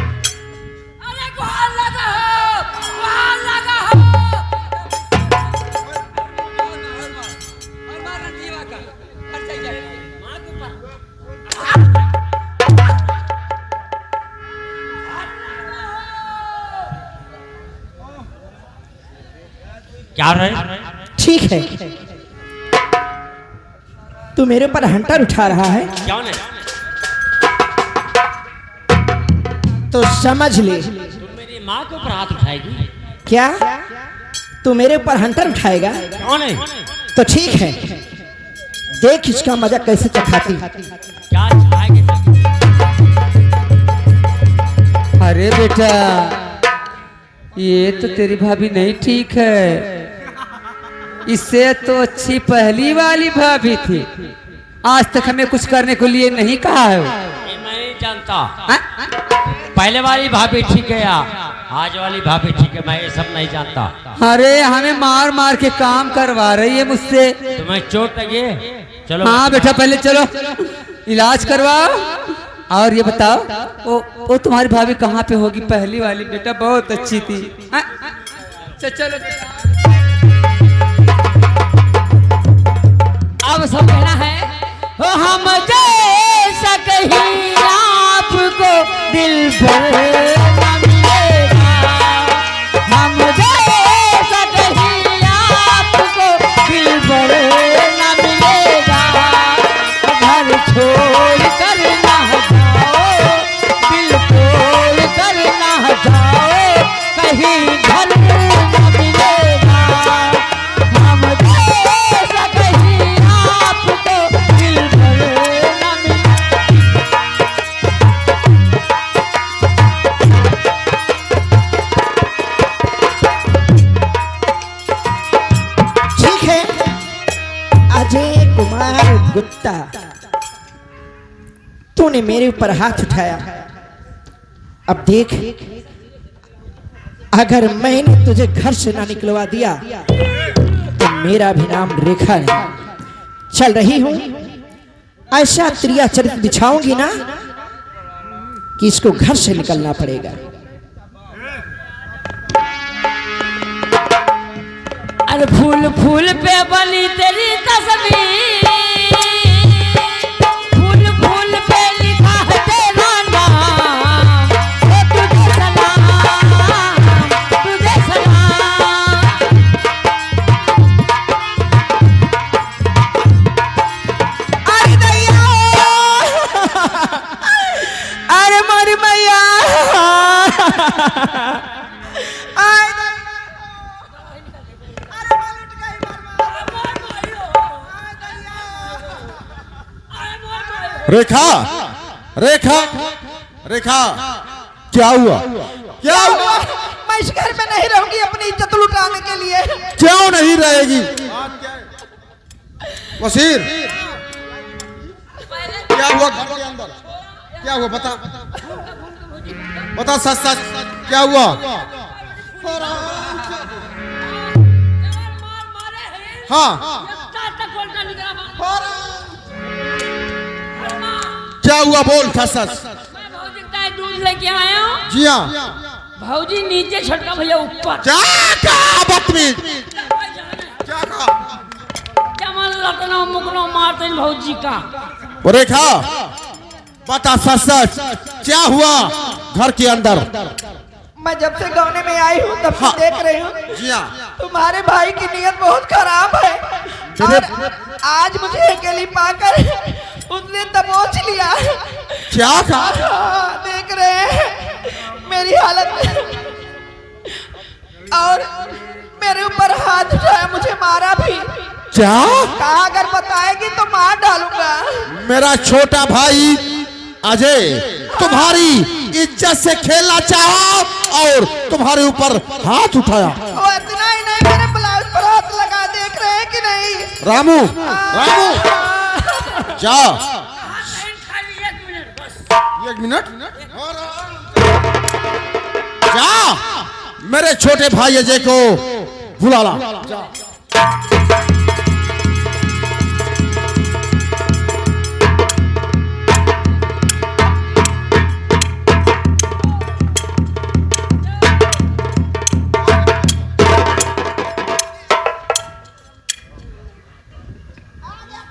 अरे गुहार लगा हो, गुहार लगा हो। और मार रंजीवा का, हट जाइए। माँ के ऊपर। क्या रहे? ठीक है, तू मेरे ऊपर हंटर उठा रहा है क्यों नहीं? तो समझ ले। तुम मेरी माँ के ऊपर हाथ उठाएगी? क्या तू मेरे ऊपर हंटर उठाएगा? क्यों नहीं? तो ठीक है, देख इसका मजा कैसे चखाती। क्या चाहेगी? अरे बेटा, ये तो तेरी भाभी नहीं ठीक है। इससे तो अच्छी पहली वाली भाभी थी। आज तक हमें कुछ करने को लिए नहीं कहा है वो। ये मैं नहीं जानता। हाँ? पहले वाली भाभी ठीक है या आज वाली भाभी ठीक है, मैं ये सब नहीं जानता। अरे हमें मार मार के काम करवा रही है मुझसे। तुम्हें चोट लगी है? चलो हाँ बेटा, पहले चलो इलाज करवाओ। और ये बताओ, वो तुम्हारी भाभी कहाँ पे होगी? पहली वाली बेटा बहुत अच्छी थी। हाँ? चलो अब सब कहना है, ओ हम जैसा कहीं आपको दिल भर न मिलेगा। हम जैसा कहीं आपको दिल भर न मिलेगा। घर छोड़ कर ना जाओ, दिल तोड़ कर ना जाओ, कहीं घर न मिलेगा। हम जैसा कहीं आपको दिल भर न मिलेगा। ठीक है, अजय कुमार गुप्ता, तूने मेरे ऊपर हाथ उठाया। अब देख, अगर मैंने तुझे घर से ना निकलवा दिया तो मेरा भी नाम रेखा नहीं। चल रही हूं, ऐसा त्रिया चरित्र बिछाऊंगी ना कि इसको घर से निकलना पड़ेगा। अरे फूल फूल पे बनी तेरी तस्वीर, फूल फूल पे लिखा है तेरा नाम, ओ तुझे सलाम, तुझे सलाम। अरे दैया, अरे मोरी मैया, रेखा, रेखा, रेखा, क्या हुआ? क्या हुआ? मैं इस घर में नहीं रहूंगी अपनी इज्जत लुटाने के लिए। क्यों नहीं रहेगी? वसीर, क्या हुआ घर के अंदर? क्या हुआ बता, बता सच सच क्या हुआ? हाँ, क्या हुआ बोल सच सच। दूध लेके आया हूँ। जी हाँ। भाऊजी नीचे छटका भैया ऊपर। क्या कहा बदतमीज? क्या कहा? क्या मन लटना मुकना मारते हैं भाऊजी का। रेखा बता सच सच क्या हुआ घर के अंदर? मैं जब से गाँव में आई हूँ तब से देख रही हूँ जी हाँ। तुम्हारे भाई की नीयत बहुत खराब है, और आज मुझे अकेली पाकर उसने दबोच लिया। क्या कहा? देख रहे हैं मेरी हालत, और मेरे ऊपर हाथ उठाया, मुझे मारा भी। क्या कहा अगर बताएगी तो मार डालूंगा। मेरा छोटा भाई अजय तुम्हारी इज्जत से खेलना चाहा और तुम्हारे ऊपर हाथ उठाया। वो इतना ही नहीं, मेरे ब्लाउज पर हाथ लगा, देख रहे हैं कि नहीं? रामू, रामू जा। एक मिनट जा, मेरे छोटे भाई अजय को बुला ला।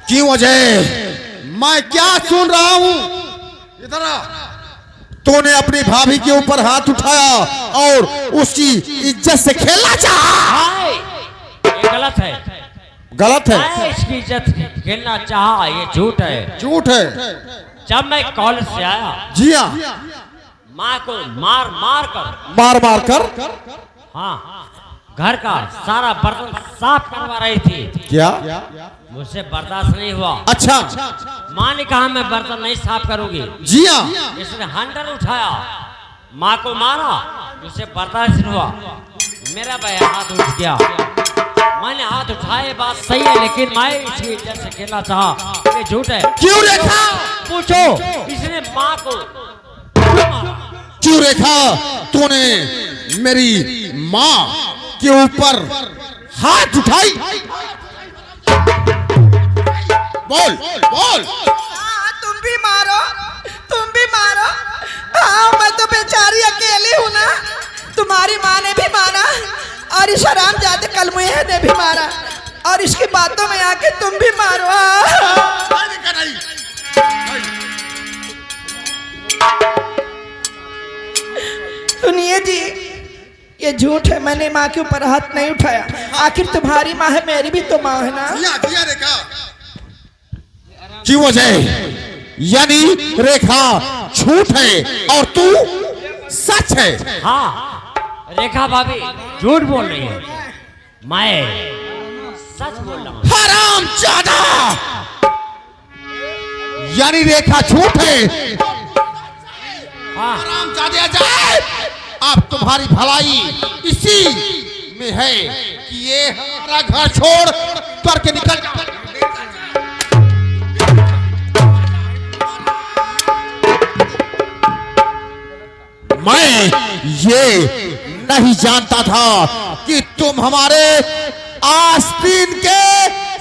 क्यों अजय, मैं क्या सुन रहा हूं? इधर आ। तूने अपनी भाभी के ऊपर हाथ उठाया और उसकी इज्जत से खेलना चाहा। ये गलत है। गलत है? मैं इसकी इज्जत खेलना चाहा, ये झूठ है। झूठ है? जब मैं कॉलेज से आया, जी हाँ। माँ को मार मार कर, मार मार कर हाँ, घर का सारा बर्तन साफ करवा रही थी। क्या? मुझसे बर्दाश्त नहीं हुआ। अच्छा। माँ ने कहा मैं बर्तन नहीं साफ करूंगी। जी हाँ। इसने हंटर उठाया, माँ को मारा, मुझसे बर्दाश्त नहीं हुआ, मेरा भाई हाथ उठ गया। मैंने हाथ उठाए, बात सही है, लेकिन मैं इसकी इज्जत से खेलना चाहा, ये झूठ है। क्यों रेखा? पूछो, इसने माँ को क्यों रेखा तूने मेरी माँ के ऊपर हाथ उठाई? बोल बोल। तुम भी मारो, तुम भी मारो। हाँ, मैं तो बेचारी अकेली हूँ ना। तुम्हारी माँ ने भी मारा, और इस हरामजादे कलमुए ने भी मारा, और इसकी बातों में आके तुम भी मारो। सुनिए जी, ये झूठ है, मैंने माँ के ऊपर हाथ नहीं उठाया। आखिर तुम्हारी माँ है, मेरी भी तो माँ है ना। क्यों अजय? यानी रेखा झूठ है और तू सच है। हाँ, रेखा भाभी झूठ बोल रही है, मैं सच बोल रहा हूँ। हरामजादा! यानी रेखा झूठ है। हाँ, हरामजादे अजय, अब तुम्हारी भलाई इसी में है कि ये हमारा घर छोड़ करके निकल जाओ। मैं ये नहीं जानता था कि तुम हमारे आस्तीन के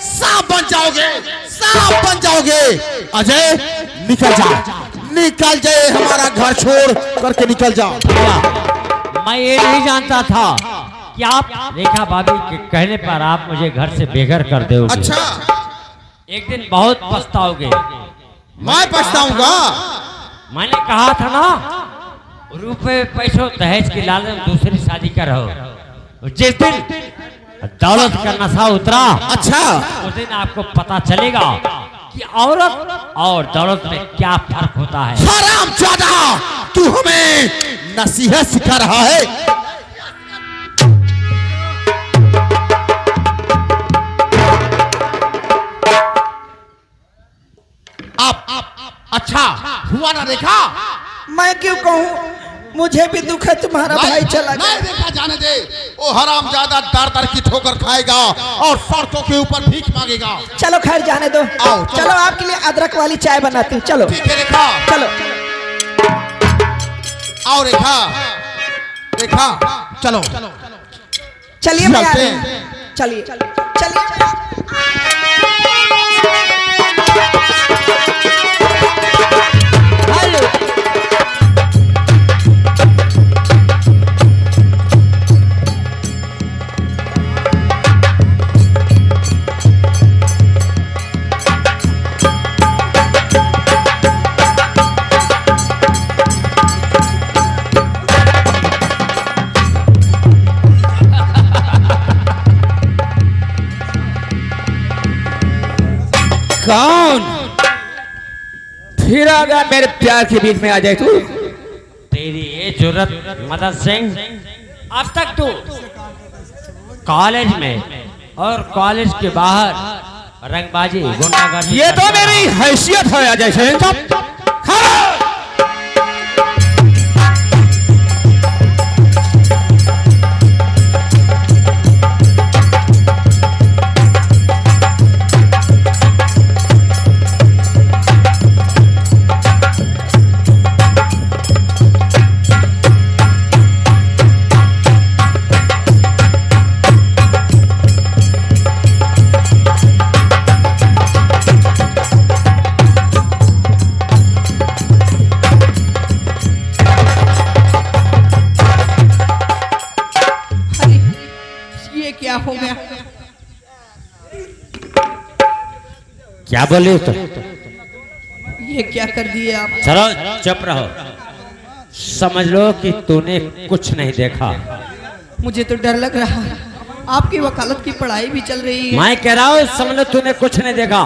सांप बन जाओगे, सांप बन जाओगे। अजय निकल जा, निकल जाए, हमारा घर छोड़ करके निकल जाओ। मैं ये नहीं जानता था क्या आप रेखा भाभी के कहने पर आप मुझे घर से बेघर कर दोगे? अच्छा, एक दिन बहुत पछताओगे। मैं पछताऊंगा? मैंने कहा था ना, रुपए पैसों दहेज की लालच में दूसरी शादी करो। जिस दिन दौलत का नशा उतरा, अच्छा, उस दिन आपको पता चलेगा कि औरत और दौलत में क्या फर्क होता है। हरामजादा, तू हमें नसीहत सिखा रहा है? अच्छा हुआ ना रेखा? मैं क्यों कहूँ, मुझे भी दुख है, तुम्हारा भाई चला गया। नहीं रेखा, जाने दे। वो हरामजादा दर दर की ठोकर खाएगा और सड़कों के ऊपर भीख मांगेगा। चलो खैर जाने दो। आओ, चलो आपके लिए अदरक वाली चाय बनाती हूँ। चलो ठीक है रेखा, चलो। आओ रेखा, रेखा चलो चलिए मैं आ चलते रही हूँ। हैं। चलिए चलिए। कौन फिर आ गया मेरे प्यार के बीच में? आ जाए तू। तेरी ये जरूरत मदद सिंह, अब तक तू कॉलेज में और कॉलेज के बाहर रंगबाजी गुंडागर्दी ये तो करता मेरी रहा। हैसियत है अजय सिंह। ये क्या हो गया? क्या बोले तो? ये क्या कर दिए आप? चलो चुप रहो, समझ लो कि तूने कुछ नहीं देखा। मुझे तो डर लग रहा है। आपकी वकालत की पढ़ाई भी चल रही है। मैं कह रहा हूँ समझ लो तूने कुछ नहीं देखा।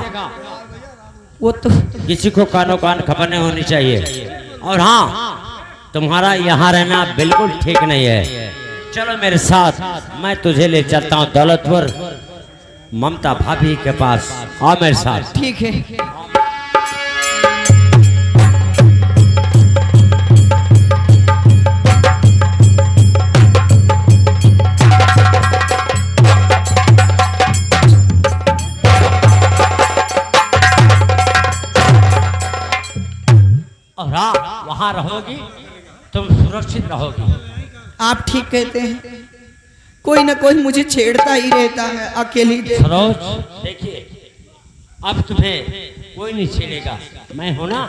वो तो किसी को कानो कान खबर नहीं होनी चाहिए। और हाँ, तुम्हारा यहाँ रहना बिल्कुल ठीक नहीं है। चलो मेरे साथ, मैं तुझे ले चलता हूँ दौलतपुर ममता भाभी के पास। आओ मेरे साथ। ठीक है। और हाँ, वहाँ रहोगी, तुम सुरक्षित रहोगी। आप ठीक कहते हैं। कोई ना कोई मुझे छेड़ता ही रहता है अकेली। सरोज देखिए, अब तुम्हें कोई नहीं छेड़ेगा, मैं हूं ना।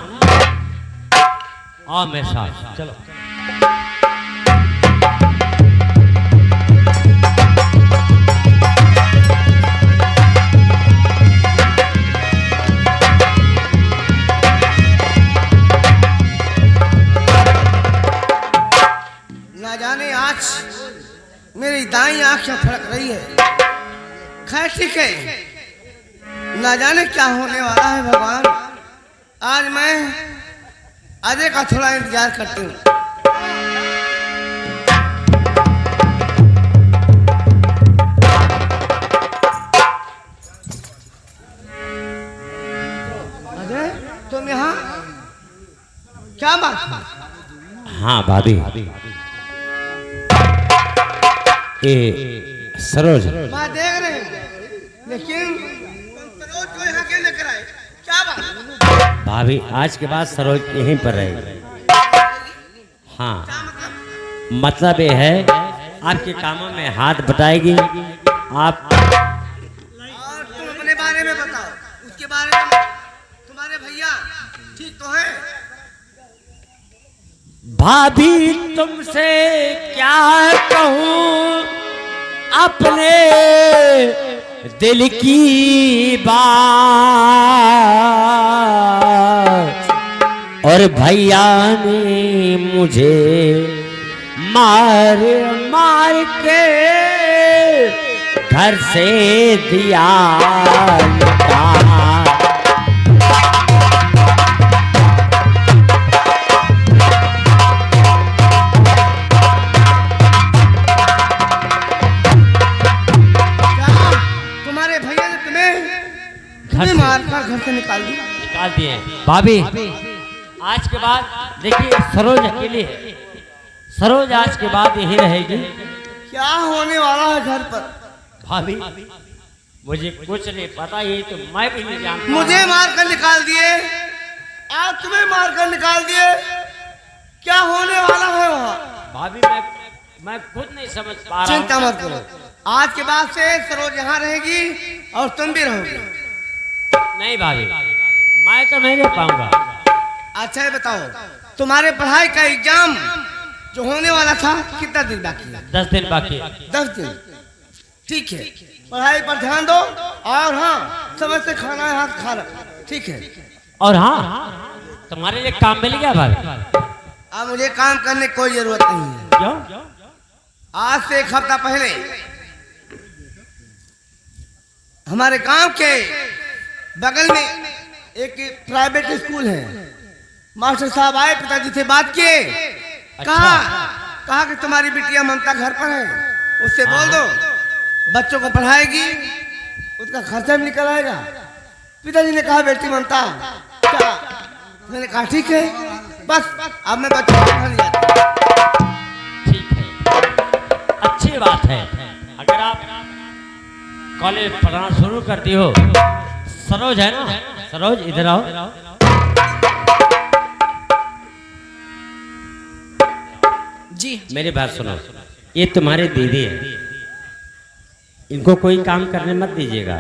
आओ मेरे साथ, चलो। ना जाने आज मेरी दाई आंख से फड़क रही है। खैर ठीक है, ना जाने क्या होने वाला है भगवान। आज मैं अजय का थोड़ा इंतजार करती हूँ। अजय, तुम यहाँ क्या बात है? हाँ भाभी, ए सरोज, मैं देख रही हूँ, लेकिन सरोज को यहाँ क्यों लेकर आए? क्या बात? भाभी आज के बाद सरोज यहीं पर रहेगी। हाँ, मतलब ये है आपके कामों में हाथ बटाएगी। आप और तुम अपने बारे में बताओ, उसके बारे में। तुम्हारे भैया ठीक तो है? भाभी तुमसे क्या कहूँ, अपने दिल की बात, और भैया ने मुझे मार मार के घर से दिया निकाल। तुम्हारे भैया ने तुम्हें मारकर घर से निकाल दिए। भाभी आज के बाद देखिए सरोज अकेली है, सरोज आज के बाद यही रहेगी। क्या होने वाला है घर पर? भाभी मुझे कुछ नहीं पता, ये तो मैं भी नहीं जानता। मुझे मारकर निकाल दिए, आज तुम्हें मारकर निकाल दिए, क्या होने वाला है वहाँ? भाभी मैं खुद नहीं समझ पा रहा। चिंता मत करो, आज के बाद से सरोज यहाँ रहेगी और तुम भी रहोगे। नहीं भाभी, मैं तो नहीं रह पाऊंगा। अच्छा ये बताओ, तुम्हारे पढ़ाई का एग्जाम जो होने वाला था कितना दिन बाकी है? 10 दिन बाकी। 10 दिन, ठीक है। पढ़ाई पर ध्यान दो और हाँ समय से खाना है, हाथ खाना, ठीक है। और हाँ तुम्हारे लिए काम मिल गया भाभी? अब मुझे काम करने की कोई जरूरत नहीं है। क्यों? आज से 1 हफ्ता पहले हमारे गांव के बगल में एक प्राइवेट स्कूल है, मास्टर साहब आए, पिताजी से बात किए, कहा कि तुम्हारी बिटिया ममता घर पर है, उससे बोल दो बच्चों को पढ़ाएगी, उसका खर्चा भी निकल आएगा। पिताजी ने कहा बेटी ममता क्या? मैंने कहा ठीक है, बस अब मैं बच्चों को पढ़ा लिया। ठीक है, अच्छी बात है। अगर आप कॉलेज पढ़ाना शुरू करती हो, सरोज है ना, सरोज इधर आओ। जी मेरी बात सुनो, ये तुम्हारी दीदी है, इनको कोई काम करने मत दीजिएगा।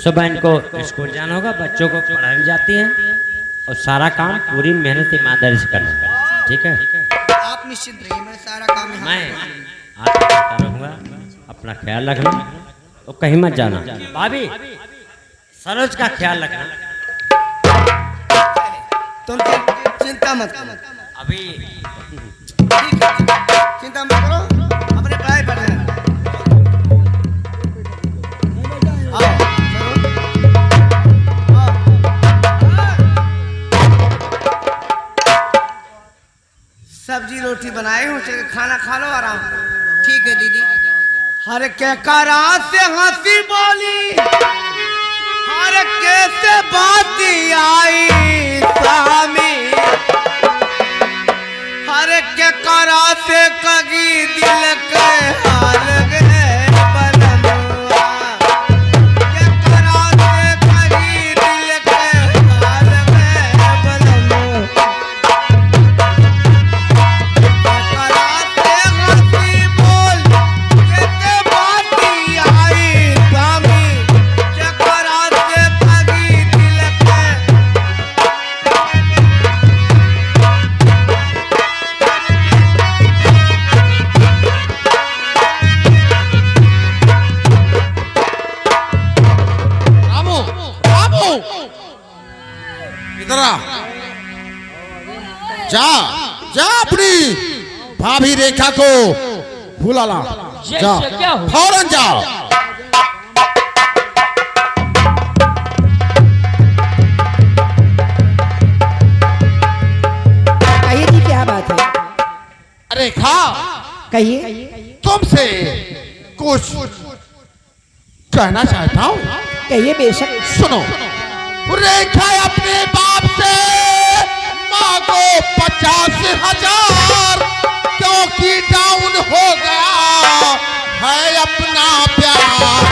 सुबह इनको स्कूल जाना होगा, बच्चों को पढ़ाने जाती है, और सारा काम पूरी मेहनत ईमानदारी से करना, ठीक है? आप निश्चिंत रहिए, मैं सारा काम यहाँ मैं आपको करता रहूँगा, अपना ख्याल रखना और कहीं मत जाना। भाभी सरोज का ख्याल रखना। तुम चिंता मत करो, अभी ठीक है, चिंता मत करो, अपने पढ़ाई पर ध्यान दो। आओ, सब्जी रोटी बनाए हो, चल खाना खा लो आराम से। ठीक है दीदी। हर के करा से हंसी बोली, हर कैसे बात आई स्वामी, हर के करा से कगी दिल के हाल गए बनमुआ, के करा से कगी दिल के हाल गए बनमुआ, करा से हंसी बोल कैसे बात आई स्वामी, के करा से कगी दिल के। रामू रामू इधर आ, जा जा अपनी भाभी रेखा को बुला ला, जा क्या हो? फौरन जाओ। कहिए जी क्या बात है? रेखा कहिए तुमसे कुछ कहना चाहता हूँ, कहिए बेशक। सुनो। रेखा अपने बाप से मांगो 50,000, क्योंकि डाउन हो गया है अपना प्यार।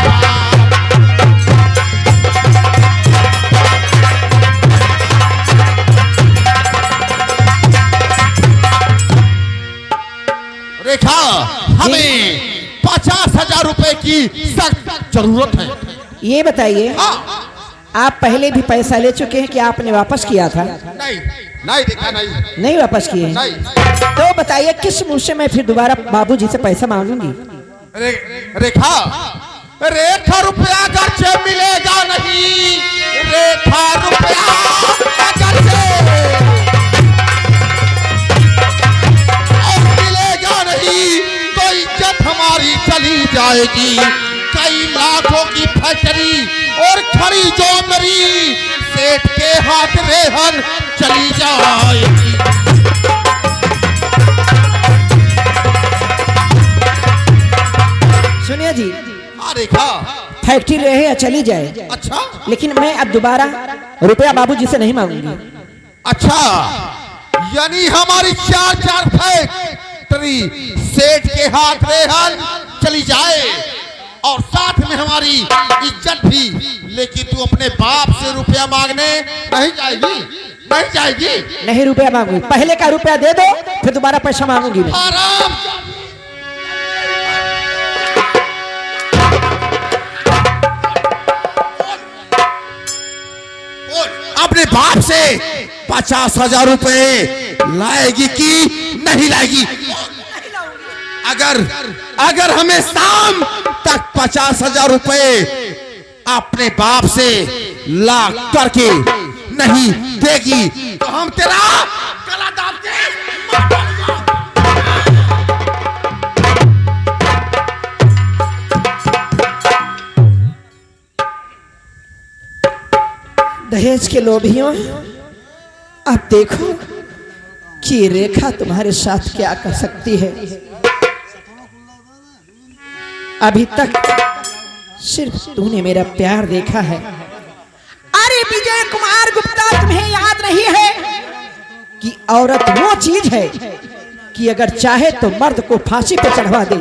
रेखा हमें 50,000 रुपए की सख्त जरूरत है। ये बताइए, हाँ, आप पहले भी पैसा ले चुके हैं कि आपने वापस किया था? नहीं नहीं देखा, नहीं नहीं वापस किए हैं? नहीं। तो बताइए किस मुंह से मैं फिर दोबारा बाबूजी से पैसा मांगूंगी? रेखा रेखा रुपया अगर से मिलेगा नहीं, रेखा रुपया अगर से मिलेगा नहीं तो इज्जत हमारी चली जाएगी। कई लाखों की फैक्ट्री और खड़ी जो मेरी सेठ के हाथ रेहन चली जाएगी। सुनिए जी, हाँ रेखा, फैक्ट्री रहे या चली जाए, अच्छा लेकिन मैं अब दोबारा रुपया बाबूजी से नहीं मांगूंगी। अच्छा, यानी हमारी चार चार फैक्ट्री सेठ के हाथ रेहन चली जाए और साथ में हमारी इज्जत भी, लेकिन तू अपने बाप से रुपया मांगने नहीं जाएगी? नहीं जाएगी? नहीं रुपया मांगूंगी, पहले का रुपया दे दो फिर दोबारा पैसा मांगूंगी मैं। आराम। अपने बाप से 50,000 रुपए लाएगी कि नहीं लाएगी? अगर हमें शाम तक 50,000 रुपए अपने बाप से ला करके नहीं देगी तो हम तेरा गला दाब के मार डालेंगे। दहेज के लोभियों, अब देखो कि रेखा तुम्हारे साथ क्या कर सकती है। अभी तक सिर्फ तूने मेरा प्यार देखा है। अरे विजय कुमार गुप्ता, तुम्हें याद नहीं है कि औरत वो चीज है कि अगर चाहे तो मर्द को फांसी पर चढ़वा दे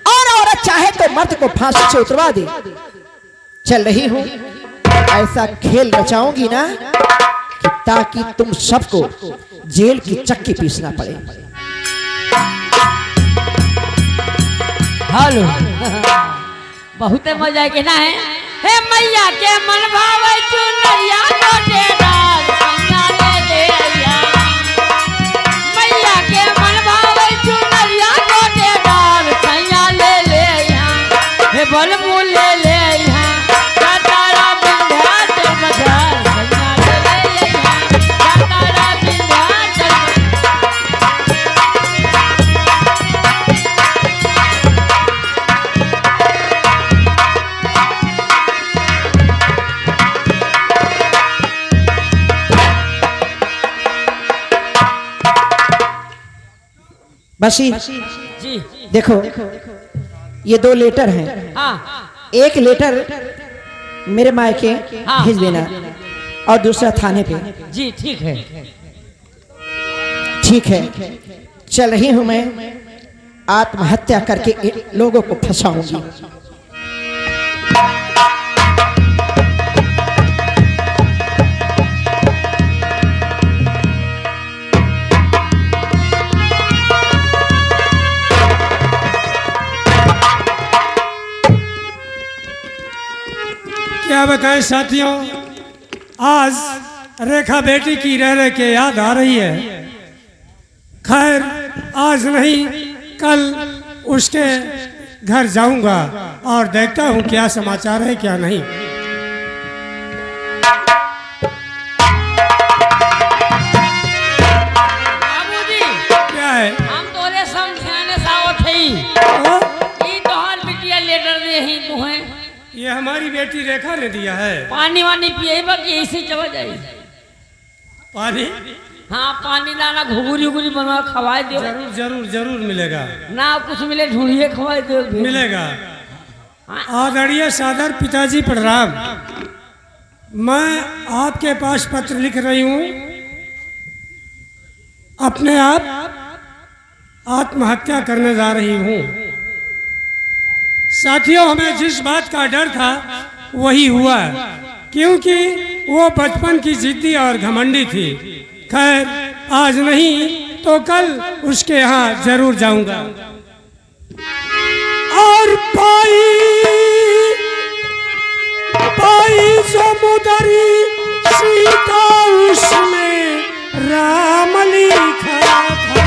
और औरत चाहे तो मर्द को फांसी से उतरवा दे। चल रही हूं, ऐसा खेल रचाऊंगी ना कि ताकि तुम सबको जेल की चक्की पीसना पड़े। हेलो बहुत मजा के ना है। हे मैया के मन भावे चुनरिया गोटेदार कन्या ले ले आया। मैया के मन भावे चुनरिया गोटेदार कन्या ले ले आया। हे बल मूल ले ले आया। तारा विंध्याचल मजार कन्या ले ले आया। तारा विंध्याचल बसी जी देखो, ये 2 लेटर हैं। हाँ एक लेटर मेरे मायके भेज देना और दूसरा थाने पे। जी ठीक है। ठीक है, चल रही हूं मैं, आत्महत्या करके इन लोगों को फंसाऊंगी। क्या बताएं साथियों, आज रेखा बेटी की रह रह के याद आ रही है। खैर आज नहीं, कल उसके घर जाऊंगा और देखता हूं क्या समाचार है क्या नहीं। बाबूजी क्या है? हम तोरे समझाने सावत हई। ओ, ई तोहर बिटिया लेटर दे ही तुहे। ये हमारी बेटी रेखा ने दिया है। पानी वानी पिए बाकी ऐसे चला जाए। पानी हाँ पानी लाना, घुघुरी उगुरी बनवा खवाए दो। जरूर जरूर जरूर मिलेगा, ना कुछ मिले ढूंढिए खवाए दो। मिलेगा। आदरणीय सादर पिताजी प्रणाम। मैं आपके पास पत्र लिख रही हूँ। अपने आप आत्महत्या करने जा रही हूँ। साथियों, हमें जिस बात का डर था वही हुआ, क्योंकि वो बचपन की जिद्दी और घमंडी थी। खैर आज नहीं तो कल उसके यहाँ जरूर जाऊंगा। और पाई समुदरी सीता उसमें राम लिखा था।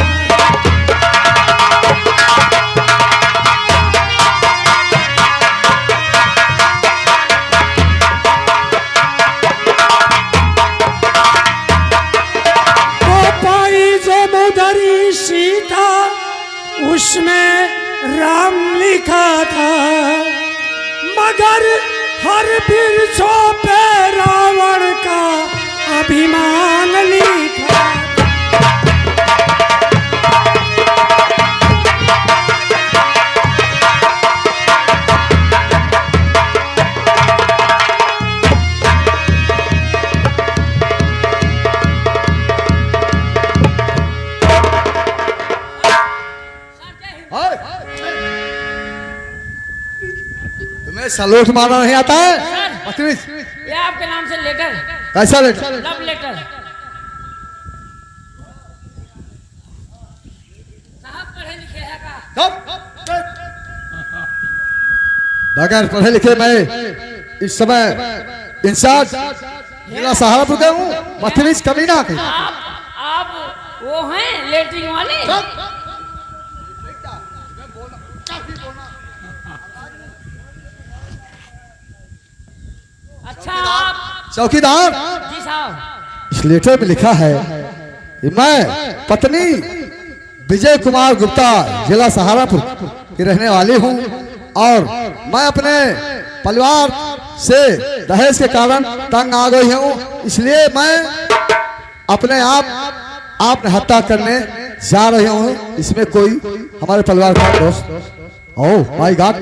वृक्षों पे रावण का अभिमान लिखा। तुम्हें सलूट मारना नहीं आता है? ये आपके नाम से लेटर, कैसा लेटर? Love letter. साहब पढ़े लिखे हैं का? बगैर पढ़े लिखे मैं इस समय इंचार्ज जिला सहारनपुर का हूँ। बदतमीज कभी ना कहीं। आप वो हैं लेटरिन वाले? अच्छा आप चौकीदार, जी साहब। इस लेटर में लिखा है कि मैं पत्नी विजय कुमार गुप्ता जिला सहारनपुर की रहने वाली हूँ और मैं अपने परिवार से दहेज के कारण तंग आ गई हूँ, इसलिए मैं अपने आप हत्या करने जा रही हूँ। इसमें कोई हमारे परिवार का दोस्त। ओह माय गॉड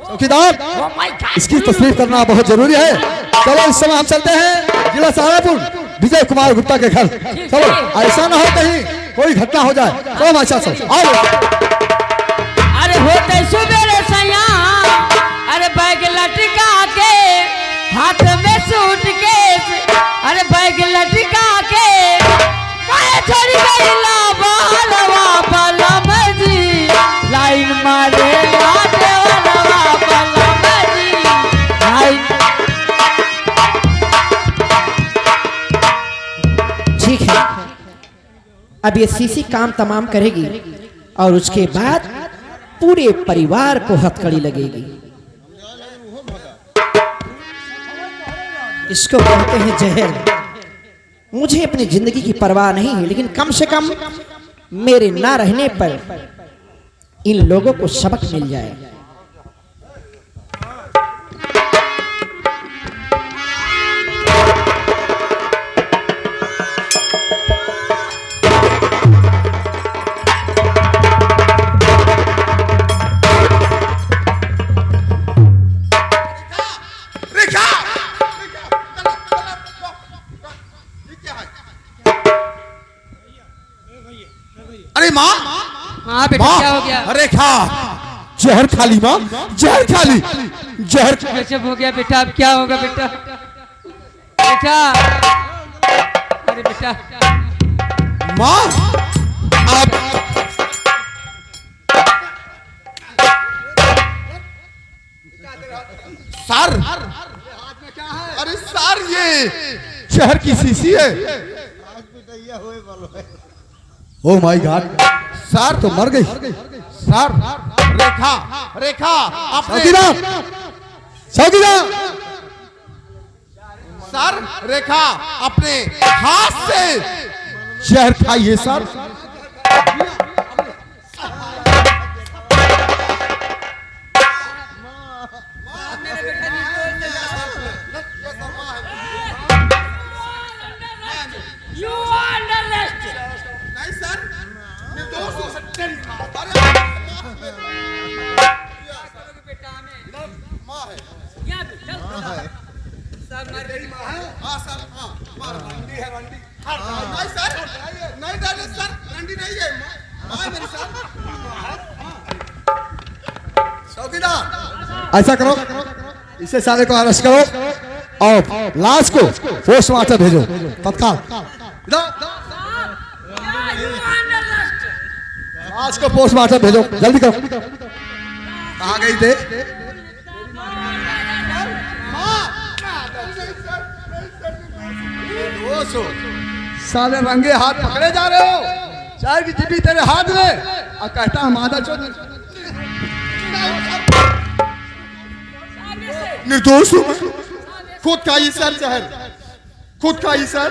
चौकीदार, इसकी तस्वीर करना बहुत जरूरी है। चलो इस समय हम चलते हैं जिला सहारनपुर विजय कुमार गुप्ता के घर। चलो ऐसा ना हो कहीं कोई घटना हो जाए। चलो माशा आओ। अरे होते सुबेरे सैया, अरे बैग लटका के हाथ में सूटकेस, अरे बैग लटका के छोड़ी गई लाबालवा बलम जी, लाइन मारे लाडवा बलम जी, लाइन। ठीक है, अब ये सीसी काम तमाम करेगी और उसके बाद पूरे परिवार को हथकड़ी लगेगी। इसको कहते हैं जहर। मुझे अपनी जिंदगी की परवाह नहीं है, लेकिन कम से कम मेरे ना रहने पर इन लोगों को सबक मिल जाए। अरे माँ, हाँ बेटा क्या हो गया? रेखा जहर खाली माँ, जहर खाली, जहर। गजब हो गया बेटा, अब क्या होगा बेटा? बेटा अरे बेटा माँ आप सर, अरे सर ये शहर की शीशी है। ओ माय गॉड सर तो मर गई। सर रेखा, रेखा आपने चौकीदार, चौकीदार, सर रेखा अपने हाथ से जहर खाइए sir. You are under arrest. नहीं सर, निर्दोष हो सकते हैं। माँ है, यहाँ पे चल। हाँ सर, हाँ माँ रंडी है, रंडी। नहीं सर, नहीं डरे सर, रंडी नहीं है, माँ है मेरी सर। चौकीदार ऐसा करो, इसे सारे को अरेस्ट करो और लाश को पोस्टमार्टम भेजो तत्काल। लाश को पोस्टमार्टम भेजो, जल्दी करो। कहाँ गई थे? साले रंगे हाथ पकड़े जा रहे हो, चाय की चिट्ठी तेरे हाथ में और कहता है मादा चोद। निर्दोष हूँ मैं, खुद खाइए सर जहर, खुद खाइए सर।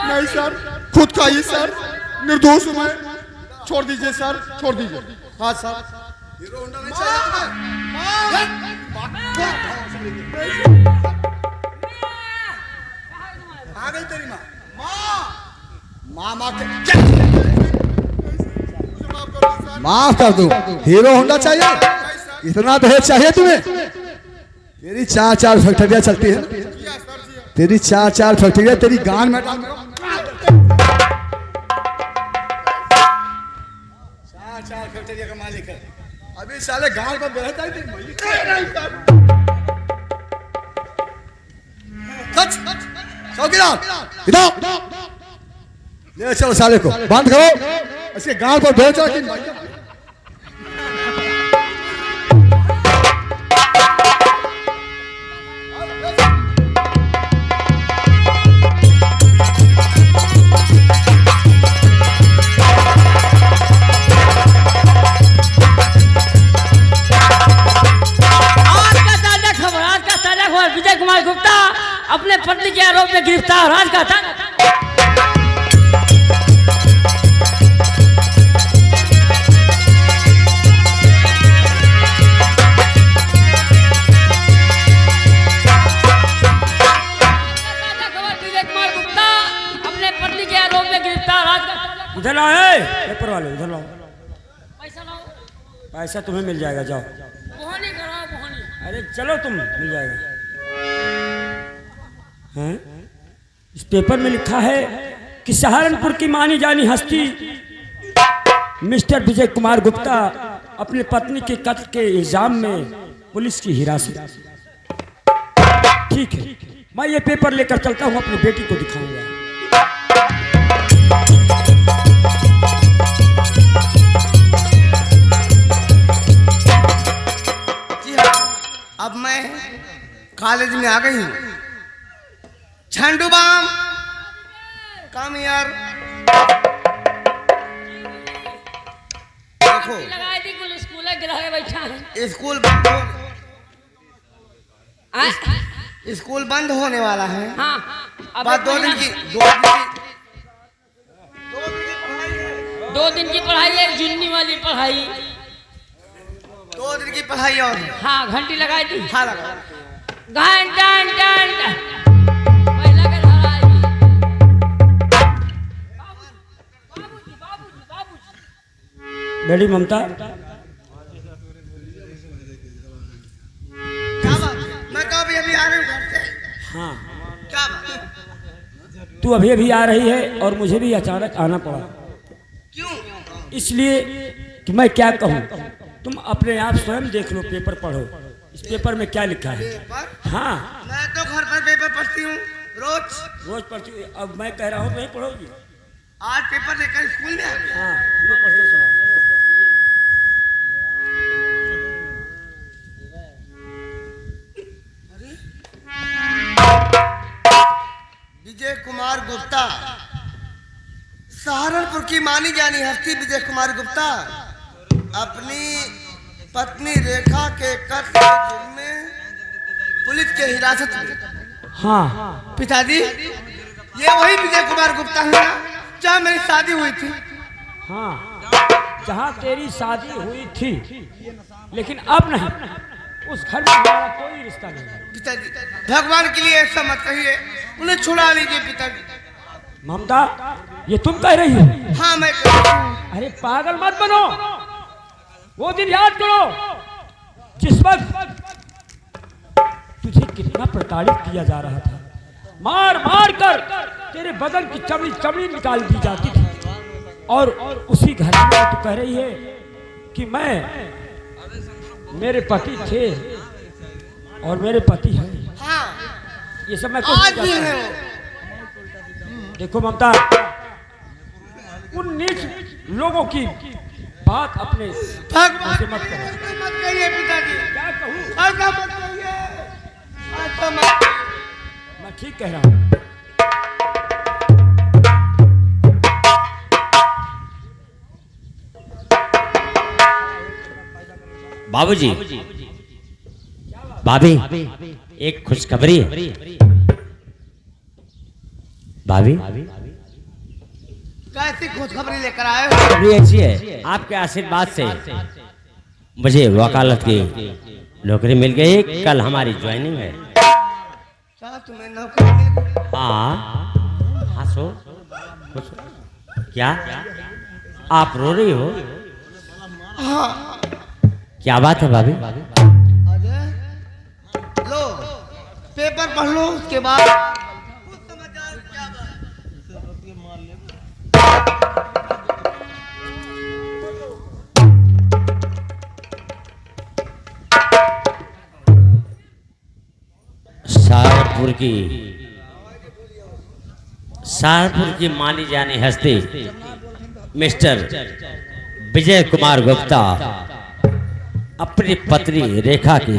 नहीं सर, खुद खाइए सर, निर्दोष हूँ मैं, छोड़ दीजिए सर, छोड़ दीजिए। हाँ सर। हीरो होंडा नहीं चाहिए तुम्हें? आ गई तेरी माँ। माँ माँ माफ कर दूं। हीरो होंडा चाहिए? इतना दहेज चाहिए तुम्हें? तेरी 4-4 फैक्ट्रियाँ चलती है, तेरी 4-4 फैक्ट्रियाँ तेरी गान में 4-4 फैक्ट्रियाँ का मालिक है। अभी साले गांव को बेहतर तेरी मालिक चौकीदार इधर ले चलो साले को बंद करो, इसके गांव पर भेजो। विजय कुमार गुप्ता अपने पत्नी के आरोप में गिरफ्तार। आज का था विजय कुमार गुप्ता अपने पत्नी के आरोप में गिरफ्तार। आज का इधर लाओ, पेपर वाले इधर लाओ। पैसा लाओ। पैसा तुम्हें मिल जाएगा, जाओ। मोहनी कराओ, मोहनी। अरे चलो, तुम मिल जाएगा। हैं? इस पेपर में लिखा है कि सहारनपुर की मानी जानी हस्ती मिस्टर विजय कुमार गुप्ता अपनी पत्नी के कत्ल के इल्जाम में पुलिस की हिरासत। ठीक है, मैं ये पेपर लेकर चलता हूँ, अपनी बेटी को दिखाऊंगा। जी हाँ, अब मैं कॉलेज में आ गई हूँ। झंडू बाम कम यार, देखो लगाई थी कुल स्कूल गिरा के बैठा है। स्कूल बंद स्कूल बंद होने वाला है। हाँ, बस 2 दिन की 2 दिन की पढ़ाई है, जुन्नी वाली पढ़ाई। 2 दिन की पढ़ाई और हाँ, घंटी लगाई थी। हाँ लगा घंटा पहला के धारा आएगी। बाबूजी बाबूजी बाबूजी। बेटी ममता, क्या बात? मैं तो अभी आ रही हूँ घर से। हाँ, क्या बात? तू अभी अभी आ रही है और मुझे भी अचानक आना पड़ा। क्यों? इसलिए कि मैं क्या कहूँ, तुम अपने आप स्वयं देख लो, पेपर पढ़ो। इस पेपर में क्या लिखा है? पेपर? हाँ, मैं तो घर पर पेपर पढ़ती हूँ रोज। रोज पढ़ती हूँ। अब मैं कह रहा हूँ नहीं पढ़ोगी? आज पेपर लेकर स्कूल में आ गई। हाँ, लो पढ़ के सुनाओ। विजय कुमार गुप्ता, सहारनपुर की मानी जानी हस्ती विजय कुमार गुप्ता अपनी पत्नी रेखा के कत्ल के जुर्म में पुलिस के हिरासत में। हाँ, पिताजी, ये वही विजय कुमार गुप्ता है ना जहाँ मेरी शादी हुई थी? हाँ, जहाँ तेरी शादी हुई थी, लेकिन अब नहीं। उस घर में हमारा कोई रिश्ता नहीं है। पिताजी, भगवान के लिए ऐसा मत कहिए, उन्हें छुड़ा लीजिए पिताजी। ममता, ये तुम कह रही हो? हाँ मैं कहती हूँ। अरे पागल मत बनो। वो दिन याद करो जिस वक्त तुझे कितना प्रताड़ित किया जा रहा था। मार मार कर तेरे बदन की चमड़ी चमड़ी निकाल दी जाती थी। और उसी घर में तू कह रही है कि मेरे पति थे और मेरे पति हैं। हाँ, ये सब मैं आज भी है। देखो ममता, उन नीच लोगों की बात अपने भगवान से मत करो। मत कहिए पिताजी। क्या कहूँ? ऐसा मत कहिए, ऐसा मत कहिए। मैं ठीक कह रहा हूँ। बाबूजी, भाभी, एक खुशखबरी है। भाभी, कैसी खुशखबरी लेकर आए हो? खुशखबरी ऐसी है, आपके आशीर्वाद से मुझे वकालत की नौकरी मिल गई, कल हमारी ज्वाइनिंग है। क्या तुम्हें नौकरी मिल गई? हाँ हंसो, क्या आप रो रही हो? हाँ। क्या बात है भाभी? अजय लो पेपर पढ़ लो, उसके बाद खुद समझ जाओ क्या बात। सहारनपुर की मानी जानी हस्ती मिस्टर विजय कुमार गुप्ता अपनी पत्नी रेखा की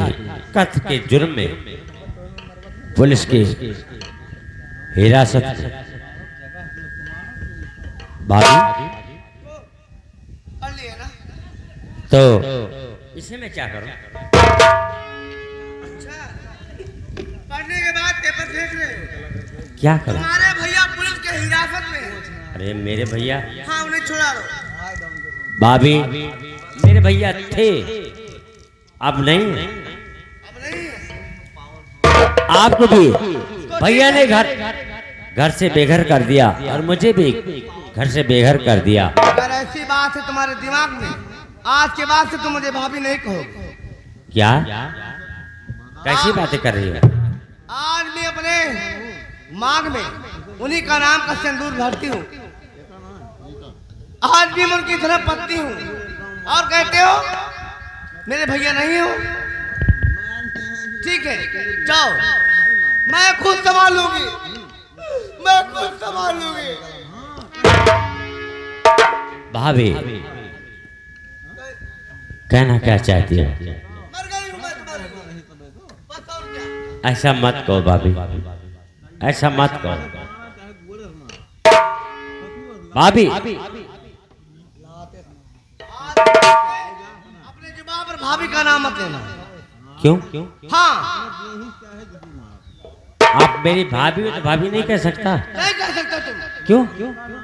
कत्ल के जुर्म में पुलिस की हिरासत में। भाभी पढ़ लिए ना? तो इसे मैं क्या करूं? अच्छा, पढ़ने के बाद पेपर फेंक रहे हो? क्या करूं? तुम्हारे भैया पुलिस के हिरासत में हैं। अरे मेरे भैया, हाँ उन्हें छुड़ा लो। भाभी मेरे भैया थे, अब नहीं। अब नहीं आपको भी भैया ने घर से बेघर कर दिया और मुझे भी घर से बेघर कर दिया। अगर ऐसी बात है तुम्हारे दिमाग में, आज के बाद से तुम मुझे भाभी नहीं कहोगे। क्या कैसी बातें कर रही हो? आज मैं अपने मांग में उन्हीं का नाम का सिंदूर भरती हूँ। आज भी मैं उनकी तरफ पत्नी हूँ और कहते हो मेरे भैया नहीं हो। ठीक है जाओ, मैं खुद संभाल लूंगी, मैं खुद संभाल लूंगी। भाभी कहना क्या चाहती हो? मर गई हूँ मैं तुम्हारे को। बस और क्या? ऐसा मत कहो भाभी, ऐसा मत कहो भाभी। अपने जुबान पर भाभी का नाम मत लेना। क्यों? हाँ आप मेरी भाभी हो तो भाभी नहीं कह सकता? नहीं कह सकते तुम। क्यों?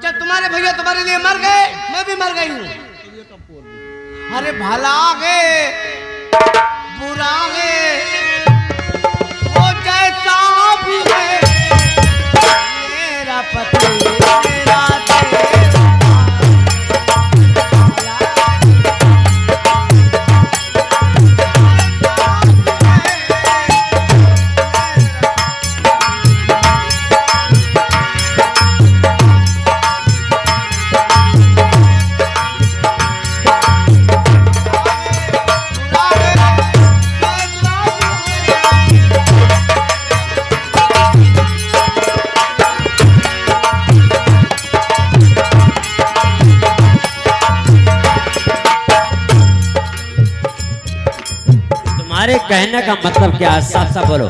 जब तुम्हारे भैया तुम्हारे लिए मर गए, मैं भी मर गई हूँ। अरे भला गे बुरा गे वो जैसा भी है, मेरा पति मेरा देवा। तुम्हारे कहने का मतलब क्या है? साफ साफ बोलो,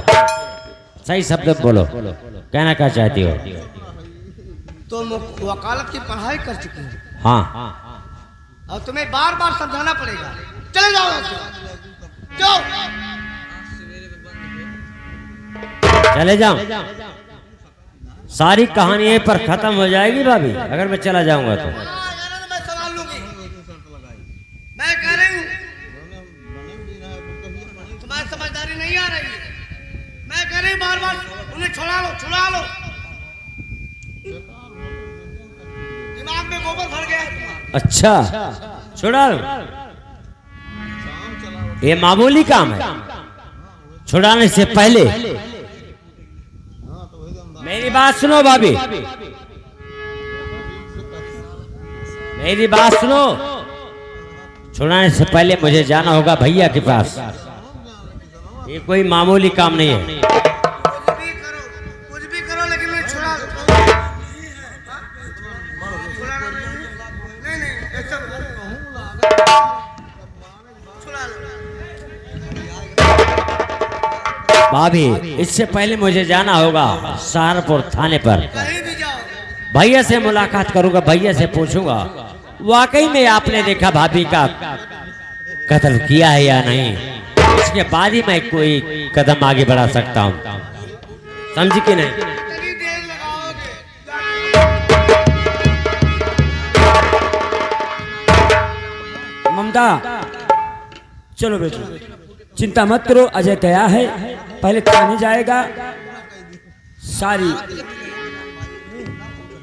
सही शब्द बोलो, कहना क्या चाहती हो? तुम वकालत की पढ़ाई कर चुकी हो हाँ और तुम्हें बार बार समझाना पड़ेगा। चले जाओ यहाँ से। जाओ। चले जाओ, सारी कहानी यहीं पर खत्म हो जाएगी भाभी अगर मैं चला जाऊंगा तो। मैं संभाल लूंगी। मैं कह रही हूँ तुम्हारी समझदारी नहीं आ रही है। मैं कह रही हूँ बार बार उन्हें छुड़ा लो, छुड़ा लो। दिमाग में गोबर भर गया है तुम्हारा। अच्छा छुड़ा लो, ये मामूली काम है। छुड़ाने से पहले मेरी बात सुनो भाभी, मेरी बात सुनो। छुड़ाने से पहले मुझे जाना होगा भैया के पास। ये कोई मामूली काम नहीं है। कुछ भी करो लेकिन मैं छुड़ा लो। छुड़ाना नहीं, नहीं ऐसा छुड़ा लो। भाभी इससे पहले मुझे जाना होगा सहारनपुर थाने पर। कहीं भी जाओ। भैया से मुलाकात करूंगा, भैया से पूछूंगा वाकई में आपने देखा भाभी का कत्ल किया है या नहीं। इसके बाद ही मैं कोई कदम आगे बढ़ा सकता हूं, समझी कि नहीं? कितनी देर लगाओगे? ममता चलो बेटो चिंता मत करो, अजय गया है, पहले थाने जाएगा, सारी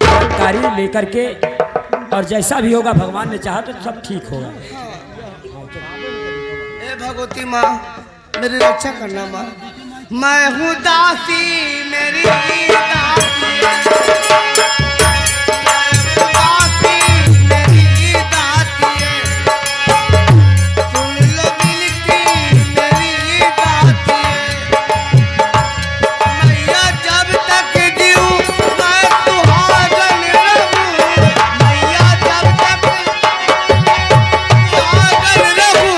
जानकारी लेकर के, और जैसा भी होगा भगवान ने चाहा तो सब ठीक होगा। ए भगवती माँ मेरी रक्षा करना माँ, मैं हूँ दासी मेरी दासी मेरी दासी, सुन लो मिलती मेरी दासी, मैया जब तक जीऊं मैं सुहागन रहूं, मैया जब तक सुहागन रहूं,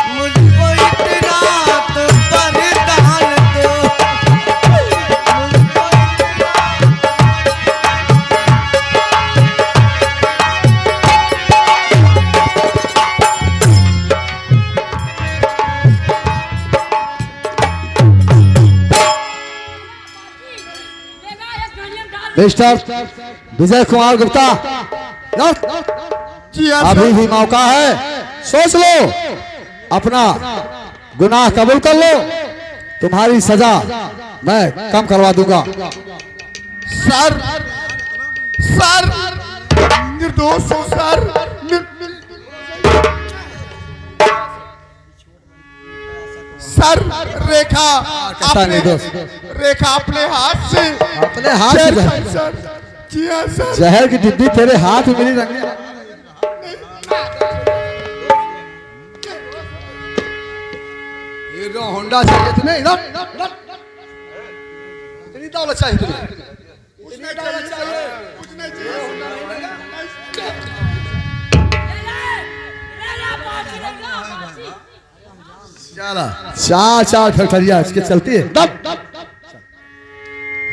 मुझको इतना तो वरदान दो, मुझको मिस्टर विजय कुमार गुप्ता, अभी भी मौका है, सोच लो, अपना गुनाह कबूल कर लो, तुम्हारी सजा मैं कम करवा दूंगा। सर सर निर्दोष हूँ सर, सर रेखा कैसा निर्दोष? रेखा अपने हाथ से अपने हाथ से जहर सर, जी हाँ सर, जहर की डिब्बी तेरे हाथ में मिली रंगली। हीरो होंडा चाहिए तुम्हें, इधर इतनी दौलत चाहिए तुम्हें, इतनी दौलत चाहिए, चार चार फैक्ट्रियां इसके चलती है,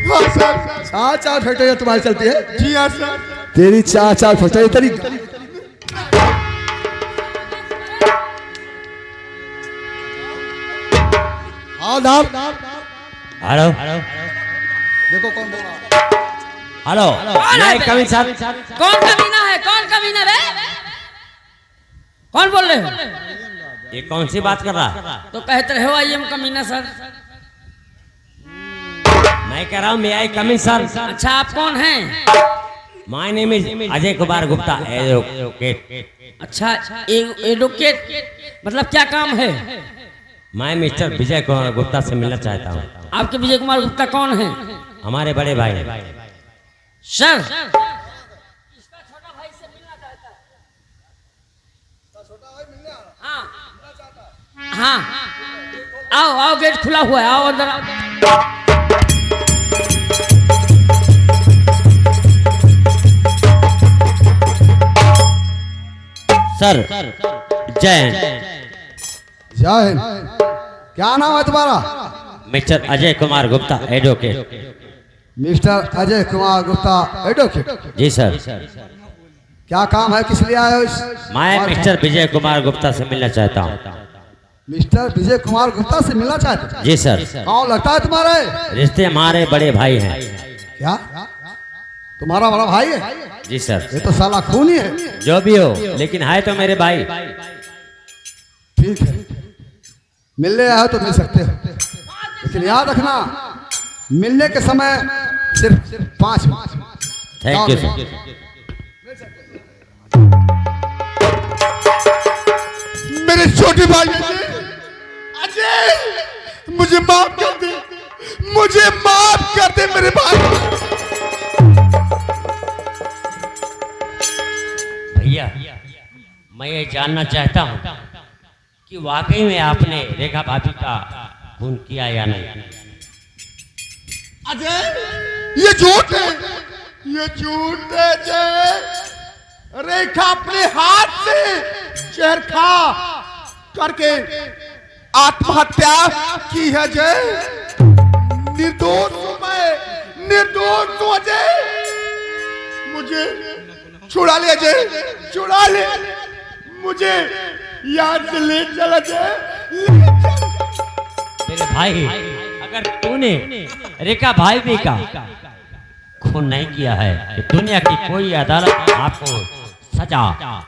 हाँ सर, चार चार फैक्ट्रियां तुम्हारी चलती है, जी हाँ सर, तेरी चार चार फैक्ट्रियां तेरी। हाँ नाम हेलो देखो कौन बोल रहा है। हेलो, ये कमिश्नर साहब, कौन कमीना है? कौन कमीना है? कौन बोल रहे हो? ये कौन सी बात कर रहा है? तो कहते रहे हो आई एम कमीना सर। मैं कह रहा हूँ मे आई कमिंग सर। अच्छा आप कौन हैं? My name is Ajay Kumar Gupta, advocate. अच्छा एडवोकेट मतलब क्या काम है? मैं मिस्टर विजय कुमार गुप्ता से मिलना चाहता हूँ। आपके विजय कुमार गुप्ता कौन है? हमारे बड़े भाई सर हाँ आओ आओ, गेट खुला हुआ है, आओ अंदर आओ। सर जय हिंद। जय हिंद। क्या नाम है तुम्हारा? Mister Ajay Kumar Gupta, advocate. Mister Ajay Kumar Gupta, advocate. जी सर। क्या काम है, किस लिए आए हो? मैं मिस्टर विजय कुमार गुप्ता से मिलना चाहता हूँ। मिस्टर विजय कुमार गुप्ता से मिलना चाहते हैं? जी सर। कौन लगता है तुम्हारे? रिश्ते हमारे बड़े भाई हैं। क्या तुम्हारा बड़ा भाई है? जी सर। ये तो साला खूनी है। जो भी हो, लेकिन है तो मेरे भाई। ठीक है, मिलने आए हो तो मिल सकते हो, लेकिन याद रखना मिलने के समय सिर्फ 5 मिनट। Thank you sir. मेरे छोटे भाई अजय, मुझे माफ कर दे, मुझे माफ कर दे मेरे भाई। भैया मैं ये जानना चाहता हूँ कि वाकई में आपने रेखा भाभी का खून किया या नहीं? अजय ये झूठ है, ये झूठ है अजय। रेखा अपने हाथ से जहर खा करके आत्महत्या की है अजय। निर्दोष हूं मैं, निर्दोष हूं अजय। मुझे छुड़ा ले अजय, छुड़ा ले, मुझे याद से ले चल अजय, ले चल। मेरे भाई, अगर तूने रेखा भाभी का खून नहीं किया है तो दुनिया की कोई अदालत आपको सजा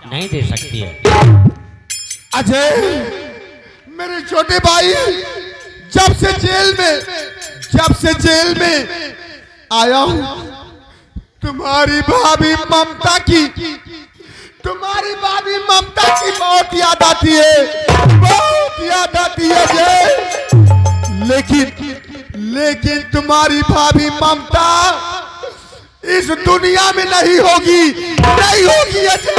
नहीं दे सकती है। अजय मेरे छोटे भाई जब से जेल में आया हूं, तुम्हारी भाभी ममता की बहुत याद आती है जय। लेकिन तुम्हारी भाभी ममता इस दुनिया में नहीं होगी अजय।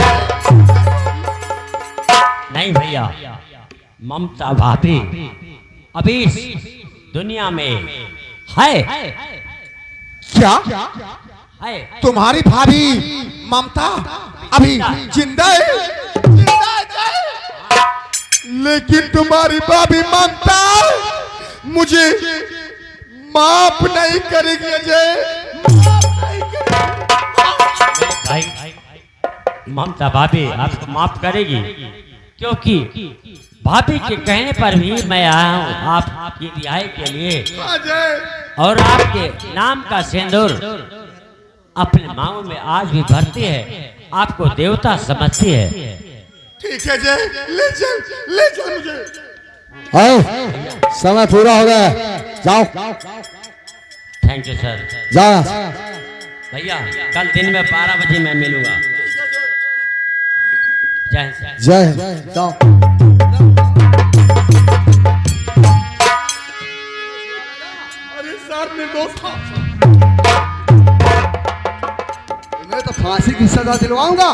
नहीं भैया, ममता भाभी अभी इस दुनिया में है। क्या है? तुम्हारी भाभी ममता अभी जिंदा है? लेकिन तुम्हारी भाभी ममता मुझे माफ नहीं करेगी अजय, भाई ममता भाभी आपको माफ करेगी, क्योंकि भाभी के कहने पर भी मैं आया हूँ आपकी रिहाई के लिए, और आपके नाम का सिंदूर अपने मांगों में आज भी भरती है, आपको देवता समझती है। ठीक है जय, ले चल मुझे। आओ, समय पूरा हो गया, जाओ। Thank you sir. जाओ भैया, कल दिन में 12 बजे मैं मिलूंगा। जय हिंद। जय, जाओ। अरे सर निर्दोष था। मैं तो फांसी की सजा दिलवाऊंगा,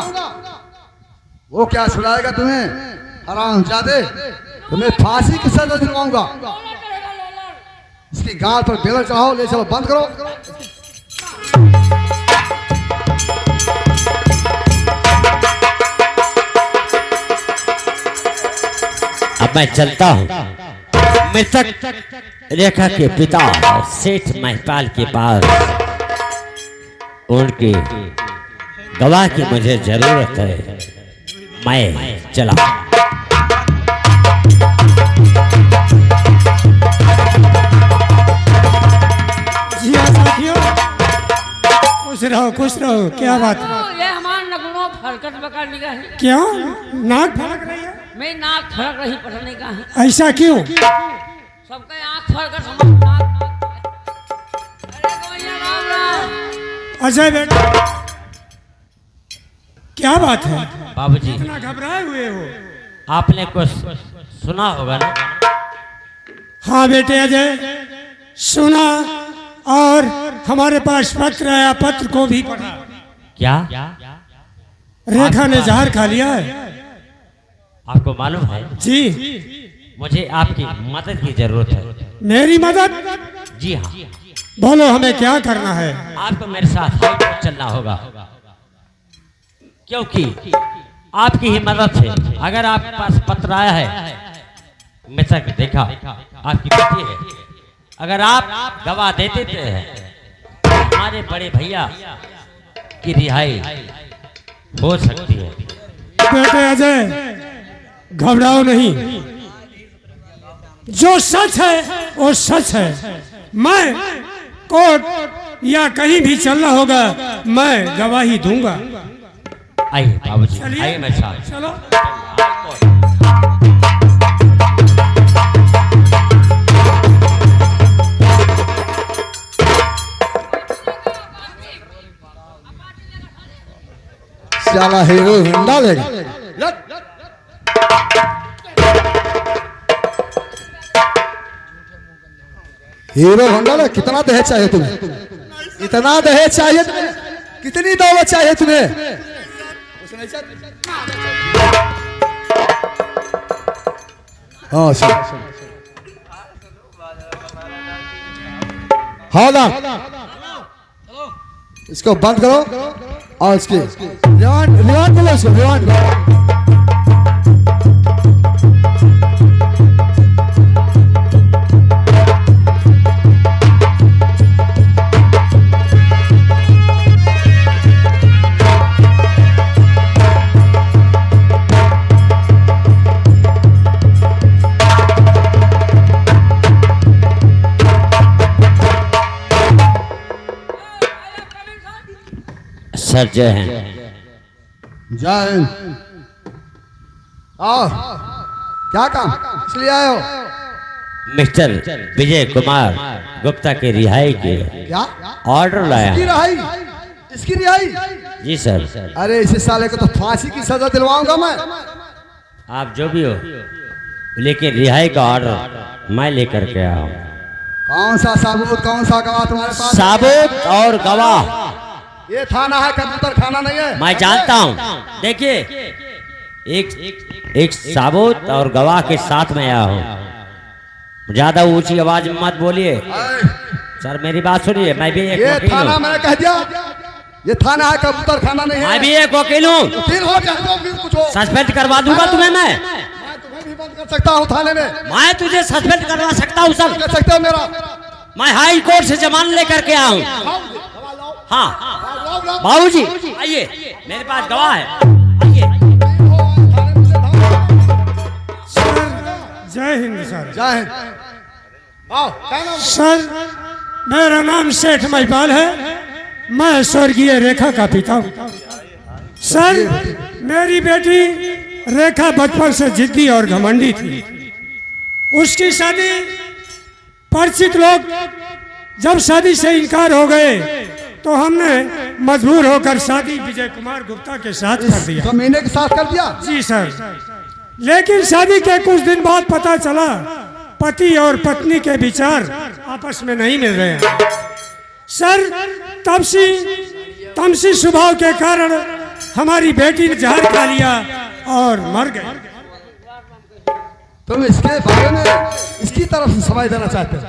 वो क्या सुनाएगा तुम्हें? हरामजादे, तुम्हें फांसी की सजा दिलवाऊंगा। इसकी गाल पर बेलर चढ़ाओ, ले चलो, बंद करो। अब मैं चलता हूँ मृतक रेखा के पिता सेठ महिपाल के पास। उनके गवाह की मुझे जरूरत है, मैं चला। जी हाँ साथियों, खुश रहो। क्या बात है? ये हमारा नगुनों फरकत बकर निगाह है। क्यों नाक फड़क रही है? मैं नाक फड़क रही पढ़ने का है। ऐसा क्यों? सबका आँख फड़कत हमारा नाक। अरे गोइया राम राम। अजय बेटा, क्या बात है? बाबूजी, इतना घबराए हुए हो? आपने कुछ सुना होगा ना? हाँ बेटे अजय, सुना, और हमारे पास पत्र आया, पत्र को भी पढ़ा। क्या? रेखा ने जहर खा लिया है। आपको मालूम है? जी। मुझे आपकी मदद की जरूरत है। मेरी मदद? जी हाँ। बोलो, हमें क्या करना है? आपको मेरे साथ हाई कोर्ट चलना होगा, क्योंकि आपकी ही मदद से, अगर आपके पास पत्र आया है, मृतक देखा आपकी बेटी है, अगर आप गवाह दे देते हैं, हमारे बड़े भैया की रिहाई हो सकती है। बेटे अजय, घबराओ नहीं, जो सच है वो सच है। मैं कोर्ट या कहीं भी चलना होगा, मैं गवाही दूंगा। आइए बाबूजी, आइए मेरे साथ। चलो। साला हीरो होंडा लेगा। हीरो होंडा ले, कितना दहेज चाहिए तुम्हें? इतना दहेज चाहिए तुम्हें? कितनी दौलत चाहिए तुम्हें? हाँ सर। हाँ ना, इसको बंद करो और इसके रिमांड बोलो, इसको रिमांड। सर जय हिंद। जय हिंद। आओ, क्या काम इसलिए आए हो? मिस्टर विजय कुमार गुप्ता के रिहाई के क्या ऑर्डर लाया इसकी है। रिहाई? इसकी रिहाई? जी सर। अरे इस साले को तो फांसी की सजा दिलवाऊंगा मैं। आप जो भी हो, लेकिन रिहाई का ऑर्डर मैं लेकर के आया हूँ। कौन सा सबूत, कौन सा गवाह तुम्हारे पास? सबूत और गवाह ये थाना है, कबूतर खाना नहीं है। मैं जानता हूँ। देखिए, एक सबूत और गवाह के साथ में आया हूँ। ज्यादा ऊंची आवाज में मत बोलिए सर, मेरी बात सुनिए। मैं भी एक ये वकील थाना हूँ। मैंने कह दिया, ये थाना है, कबूतर खाना नहीं है। मैं भी एक वकील हूँ। वकील हो चाहे जो भी कुछ हो, सस्पेंड करवा दूंगा तुम्हें मैं तुम्हें भी बंद कर सकता हूँ थाने में। मैं तुझे सस्पेंड करवा सकता हूँ सर। कर सकते हो मेरा? मैं हाई कोर्ट से जमानत लेकर के आया हूँ। हाँ बाबूजी आइए, मेरे पास गवाह है। आइए। जय हिंद सर। जय हिंद। आओ, क्या नाम? सर मेरा नाम सेठ महिपाल है। मैं स्वर्गीय रेखा का पिता हूँ। सर मेरी बेटी रेखा बचपन से जिद्दी और घमंडी थी। उसकी शादी परिचित लोग जब शादी से इनकार हो गए तो हमने मजबूर होकर शादी विजय कुमार गुप्ता के साथ कर दिया। कमीने के साथ कर दिया? जी सर। लेकिन शादी के कुछ दिन बाद पता चला पति और पत्नी के विचार आपस में नहीं मिल रहे हैं। सर तमसी स्वभाव के कारण हमारी बेटी ने जहर खा लिया और मर गई। तुम इसके बारे में इसकी तरफ से समझ देना चाहते हो?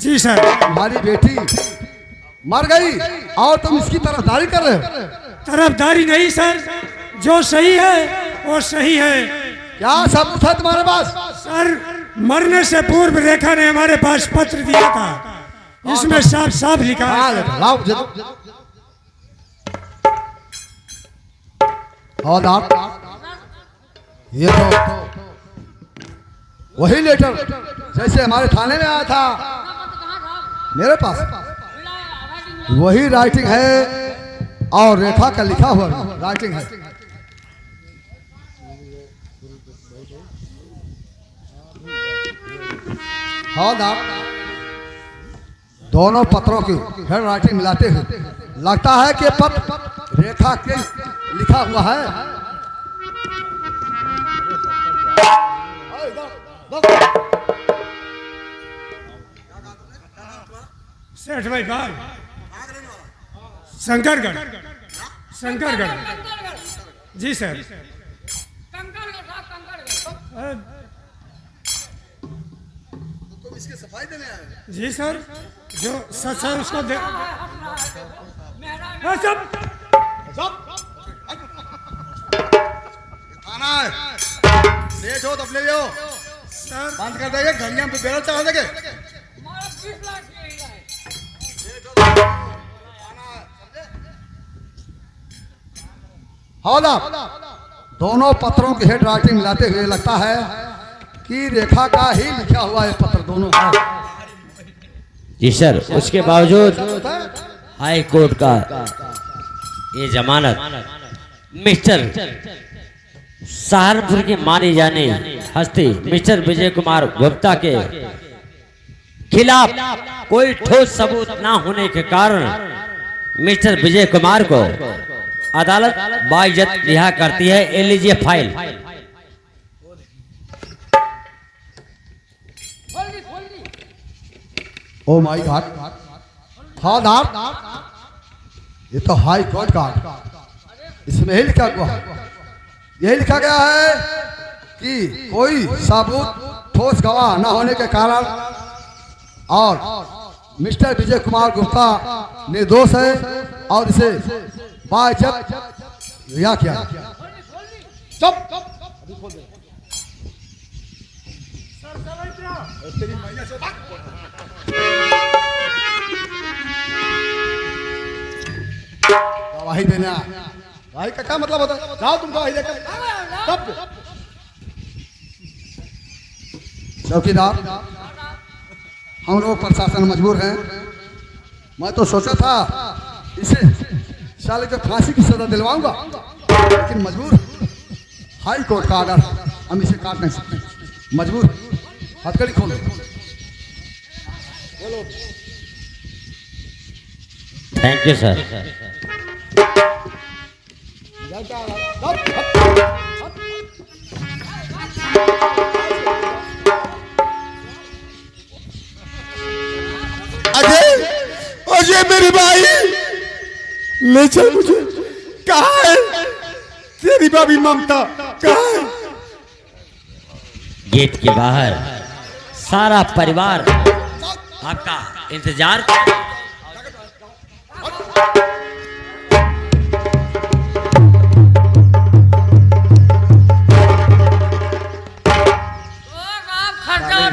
जी सर। तुम्हारी बेटी मर गई और तुम इसकी तरफदारी कर रहे हो? तरफदारी नहीं सर, जो सही है वो सही है। क्या सबूत है तुम्हारे पास? सर मरने से पूर्व रेखा ने हमारे पास पत्र दिया था, इसमें साफ साफ लिखा है। लाओ ये तो वही लेटर जैसे हमारे थाने में आया था मेरे पास, वही राइटिंग है और रेखा का लिखा हुआ राइटिंग है। हाँ, दोनों पत्रों की हेड राइटिंग मिलाते हुए लगता है कि पत्र रेखा के लिखा हुआ है। सेठ भाई बाल शंकरगढ़। जी सर। तुम इसकी सफाई देने आए? जी सर, जो सच है उसको दे। थाना है, सेठ हो तो अपने लिए हो। सर बंद कर देंगे, घड़ियां पे बेरल चढ़ा देंगे। हौला, दोनों पत्रों की हेड राइटिंग मिलाते हुए लगता है कि रेखा का ही लिखा हुआ है पत्र दोनों है। जी सर, उसके बावजूद हाई कोर्ट का ये जमानत मिस्टर सहारनपुर की मानी जाने हस्ती मिस्टर विजय कुमार गुप्ता के खिलाफ कोई ठोस सबूत ना होने के कारण मिस्टर विजय कुमार को अदालत बाइज्जत रिहा करती है। ये लीजिए file. Oh my God, father, ये तो हाई कोर्ट का, इसमें ही लिखा हुआ है, यही लिखा गया है कि कोई सबूत ठोस गवाह न होने के कारण और मिस्टर विजय कुमार गुप्ता निर्दोष है और इसे बाइज्जत रिहा किया। गवाही देने गवाही का क्या मतलब होता है? जाओ तुम गवाही देकर। चौकीदार, हम लोग प्रशासन मजबूर हैं। मैं तो सोचा था इसे साले को फांसी की सजा दिलवाऊंगा, लेकिन मजबूर, हाई कोर्ट का ऑर्डर, हम इसे काट नहीं सकते। मजबूर हथकड़ी खोलो। Thank you sir. Ajay, Ajay मेरी भाई, ले चल मुझे। कहाँ है तेरी भाभी ममता, कहाँ है? गेट के बाहर सारा परिवार आपका इंतजार कर।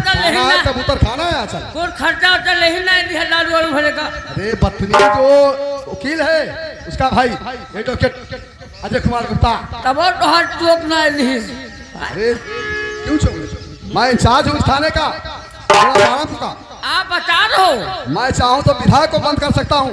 खाना है, कबूतर खाना है। अच्छा, कोई खर्चा वर्चा नहीं ना दिया लालू वालू भरे का। अरे बदतमीज जो वकील है उसका भाई एडवोकेट अजय कुमार गुप्ता। तब और तो हाथ चौक ना नहीं। अरे क्यों चौक? मैं इंचार्ज हूँ इस थाने का, का। आप बता दो। मैं चाहूँ तो विधायक को बंद कर सकता हूँ।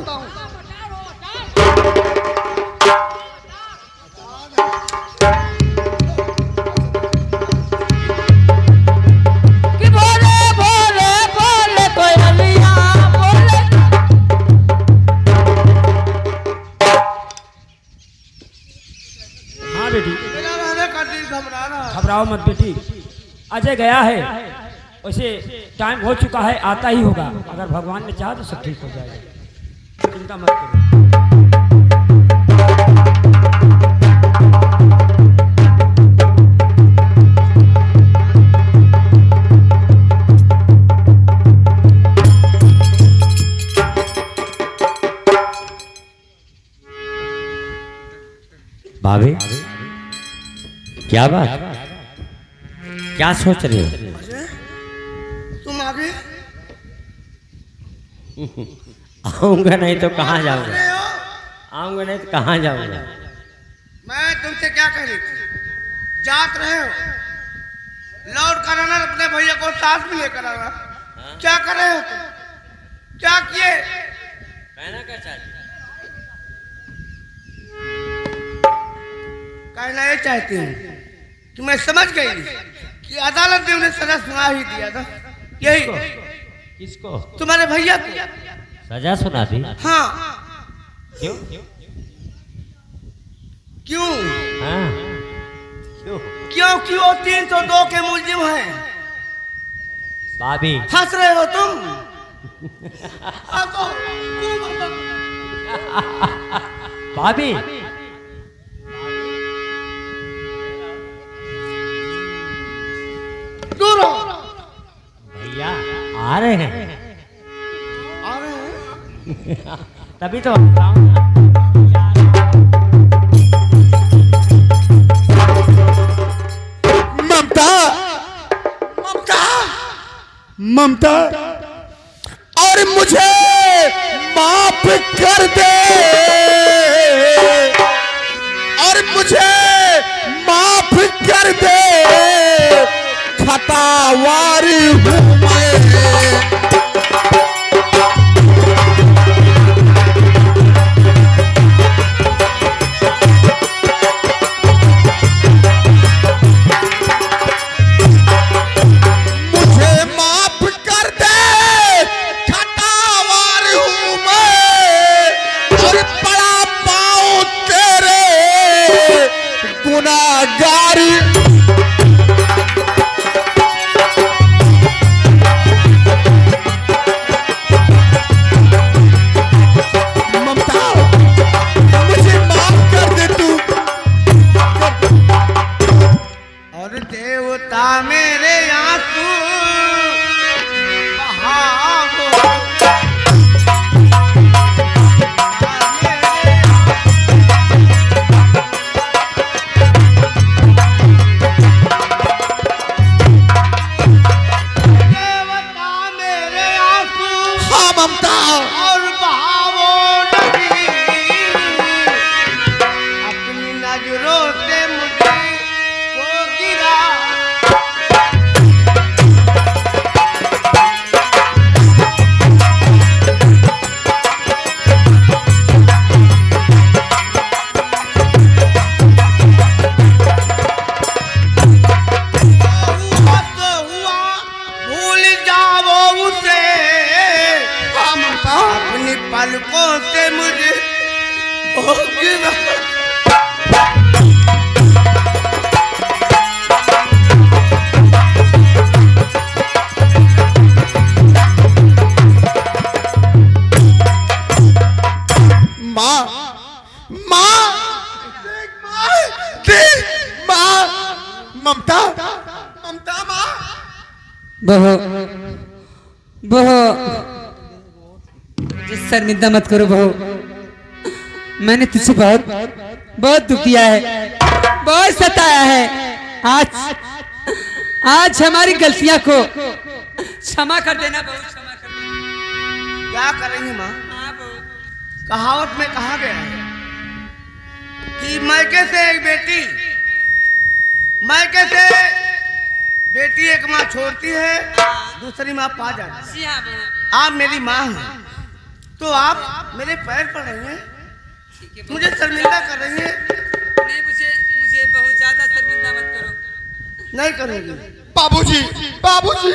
कि बोले बोले बोले कोई अलिया बोले। हाँ बेटी, मेरा रहने का दिल घबरा रहा है। घबराओ मत बेटी, अजय गया है। वैसे टाइम हो चुका है, आता ही होगा। अगर भगवान ने चाहा तो सब ठीक हो जाएगा, चिंता मत करो। भाभी, क्या बात, क्या सोच रहे हो? तुम आगे आऊंगा नहीं तो कहाँ जाऊंगा? रहे हो? आऊंगा नहीं तो कहाँ जाऊंगा? मैं तुमसे क्या कह रही थी? जात रहे हो, लौट कर आना, अपने भैया को साथ में लेकर आना। क्या कर रहे हो तुम? क्या किए? कहना क्या चाहती? कहना ये चाहती हूँ कि मैं समझ गई कि अदालत ने उन्हें सजा सुना ही दिया था। यही किसको? तुम्हारे भैया को। सजा सुना दी? हाँ। क्यों? क्यों? हाँ, क्यों? क्योंकि वो 302 के मुलजिम हैं। भाभी, हंस रहे हो तुम? हाँ तो क्यों मतलब? भाभी, दूर हो। भैया आ रहे हैं। आ रहे हैं? तभी तो बताऊं ना। ममता, ममता, ममता, और मुझे माफ कर दे, और मुझे माफ कर दे, खतावारी हूँ मैं। मुझे माफ कर दे, खतावार हूँ मैं, और पड़ा पाऊँ तेरे गुनाहगारी। होगी ना। माँ माँ देख माँ ममता ममता माँ बहो बहो शर्मिंदा मत करो बहू। मैंने तुझसे बहुत बहुत दुख दिया है, बहुत सताया है। आज हमारी गलतियां को क्षमा कर देना बहू, क्षमा कर देना। क्या करेंगे माँ? हाँ बहू। कहावत में कहा गया है कि मायके से एक बेटी, मायके से बेटी एक माँ छोड़ती है, दूसरी माँ पा जाती है। आप मेरी माँ हैं, तो आप मेरे पैर पड़ रही हैं, मुझे शर्मिंदा कर रही हैं। नहीं, मुझे बहुत ज्यादा शर्मिंदा मत करो। नहीं करूँगी। बाबूजी बाबूजी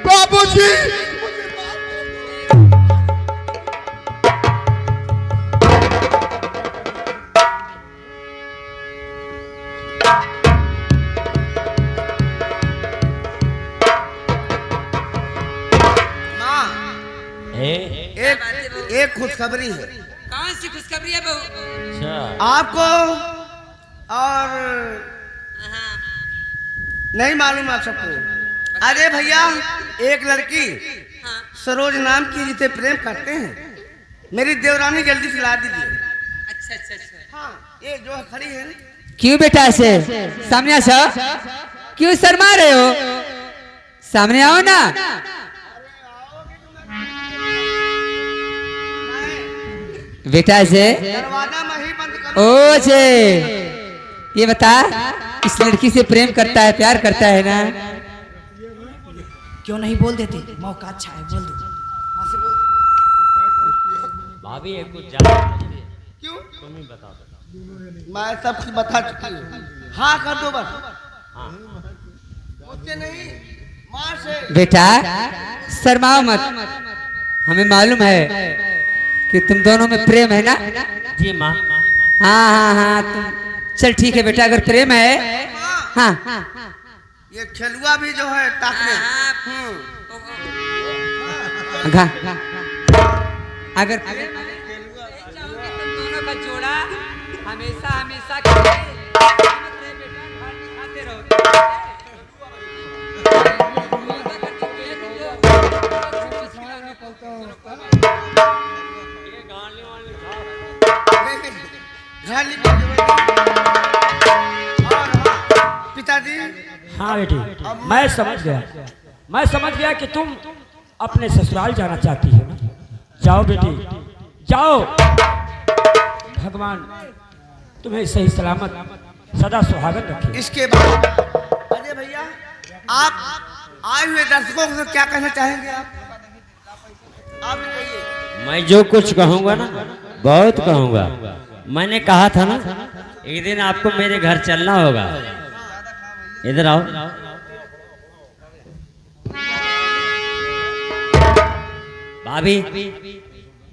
बाबूजी माँ ए? एक खुशखबरी है। कौन सी खुशखबरी है बहू? अच्छा आपको और नहीं मालूम आप सबको। अरे भैया, एक लड़की सरोज नाम की जिसे प्रेम करते हैं, मेरी देवरानी जल्दी खिला दीजिए। अच्छा अच्छा अच्छा। हाँ, ये जो खड़ी है ना। क्यों बेटा ऐसे सामने आ, क्यों शर्मा रहे हो? सामने आओ ना। बेटा ऐसे दरवाजा में ही बंद करो। ओ जे ये बता, इस लड़की से प्रेम करता है, प्यार करता है ना? क्यों नहीं बोल देते? मौका अच्छा है, बोल दो। वहाँ से बोल। भाभी ये कुछ ज्यादा क्यों? तुम ही बता दो। मैं सब कुछ बता चुकी हूँ। हाँ कर दो बस। हाँ मुझसे नहीं, माँ से। बेटा शर्माओ मत, हमें मालूम है कि तुम दोनों में प्रेम है ना? जी माँ। हाँ हाँ हाँ, तुम चल ठीक है बेटा, अगर प्रेम है। हाँ ये खेलुआ भी जो है ताकने। घा अगर तुम दोनों का जोड़ा हमेशा हमेशा के लिए खाते घर निकल जाओ। और हाँ, पिताजी। हाँ बेटी, मैं समझ गया कि तुम अपने ससुराल जाना चाहती हो ना। जाओ बेटी जाओ, भगवान तुम्हें सही सलामत सदा सुहागन रखे। इसके बाद अजय भैया, आप आए हुए दर्शकों को क्या कहना चाहेंगे? आप कहिए। मैं जो कुछ कहूँगा ना, बहुत कहूँगा। मैंने कहा था ना, एक दिन आपको मेरे घर चलना होगा। इधर आओ। भाभी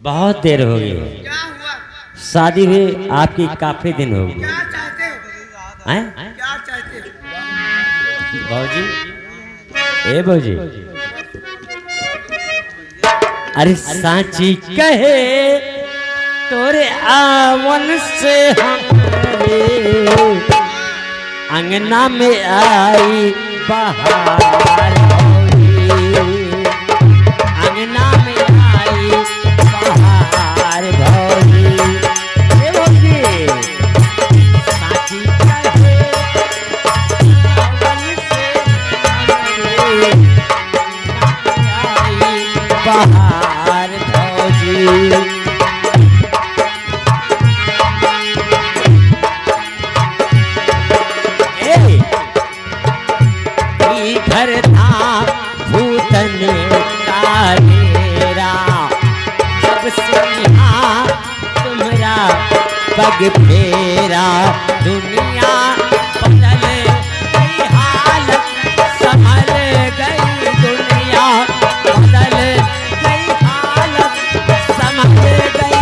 बहुत देर हो गई, क्या हुआ? शादी हुई आपकी काफी दिन हो गई। क्या चाहते हो? हैं क्या चाहते हो? भौजी? ए भौजी, अरे सांची कहे तोरे आवन से हमारे अंगना में आई बहार भौजी, अंगना में आई बहार भौजी। ए भौजी, सांची कहे आवन से हमारे आई बहार भौजी। घर था भूतन का डेरा, जब से यहाँ तुम्हारा पग फेरा, दुनिया बदल गई, हालत संभल गई, दुनिया बदल गई, हालत संभल गई।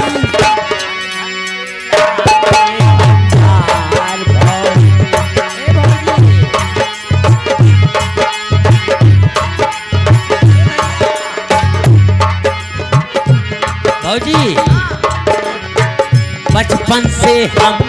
बचपन से हम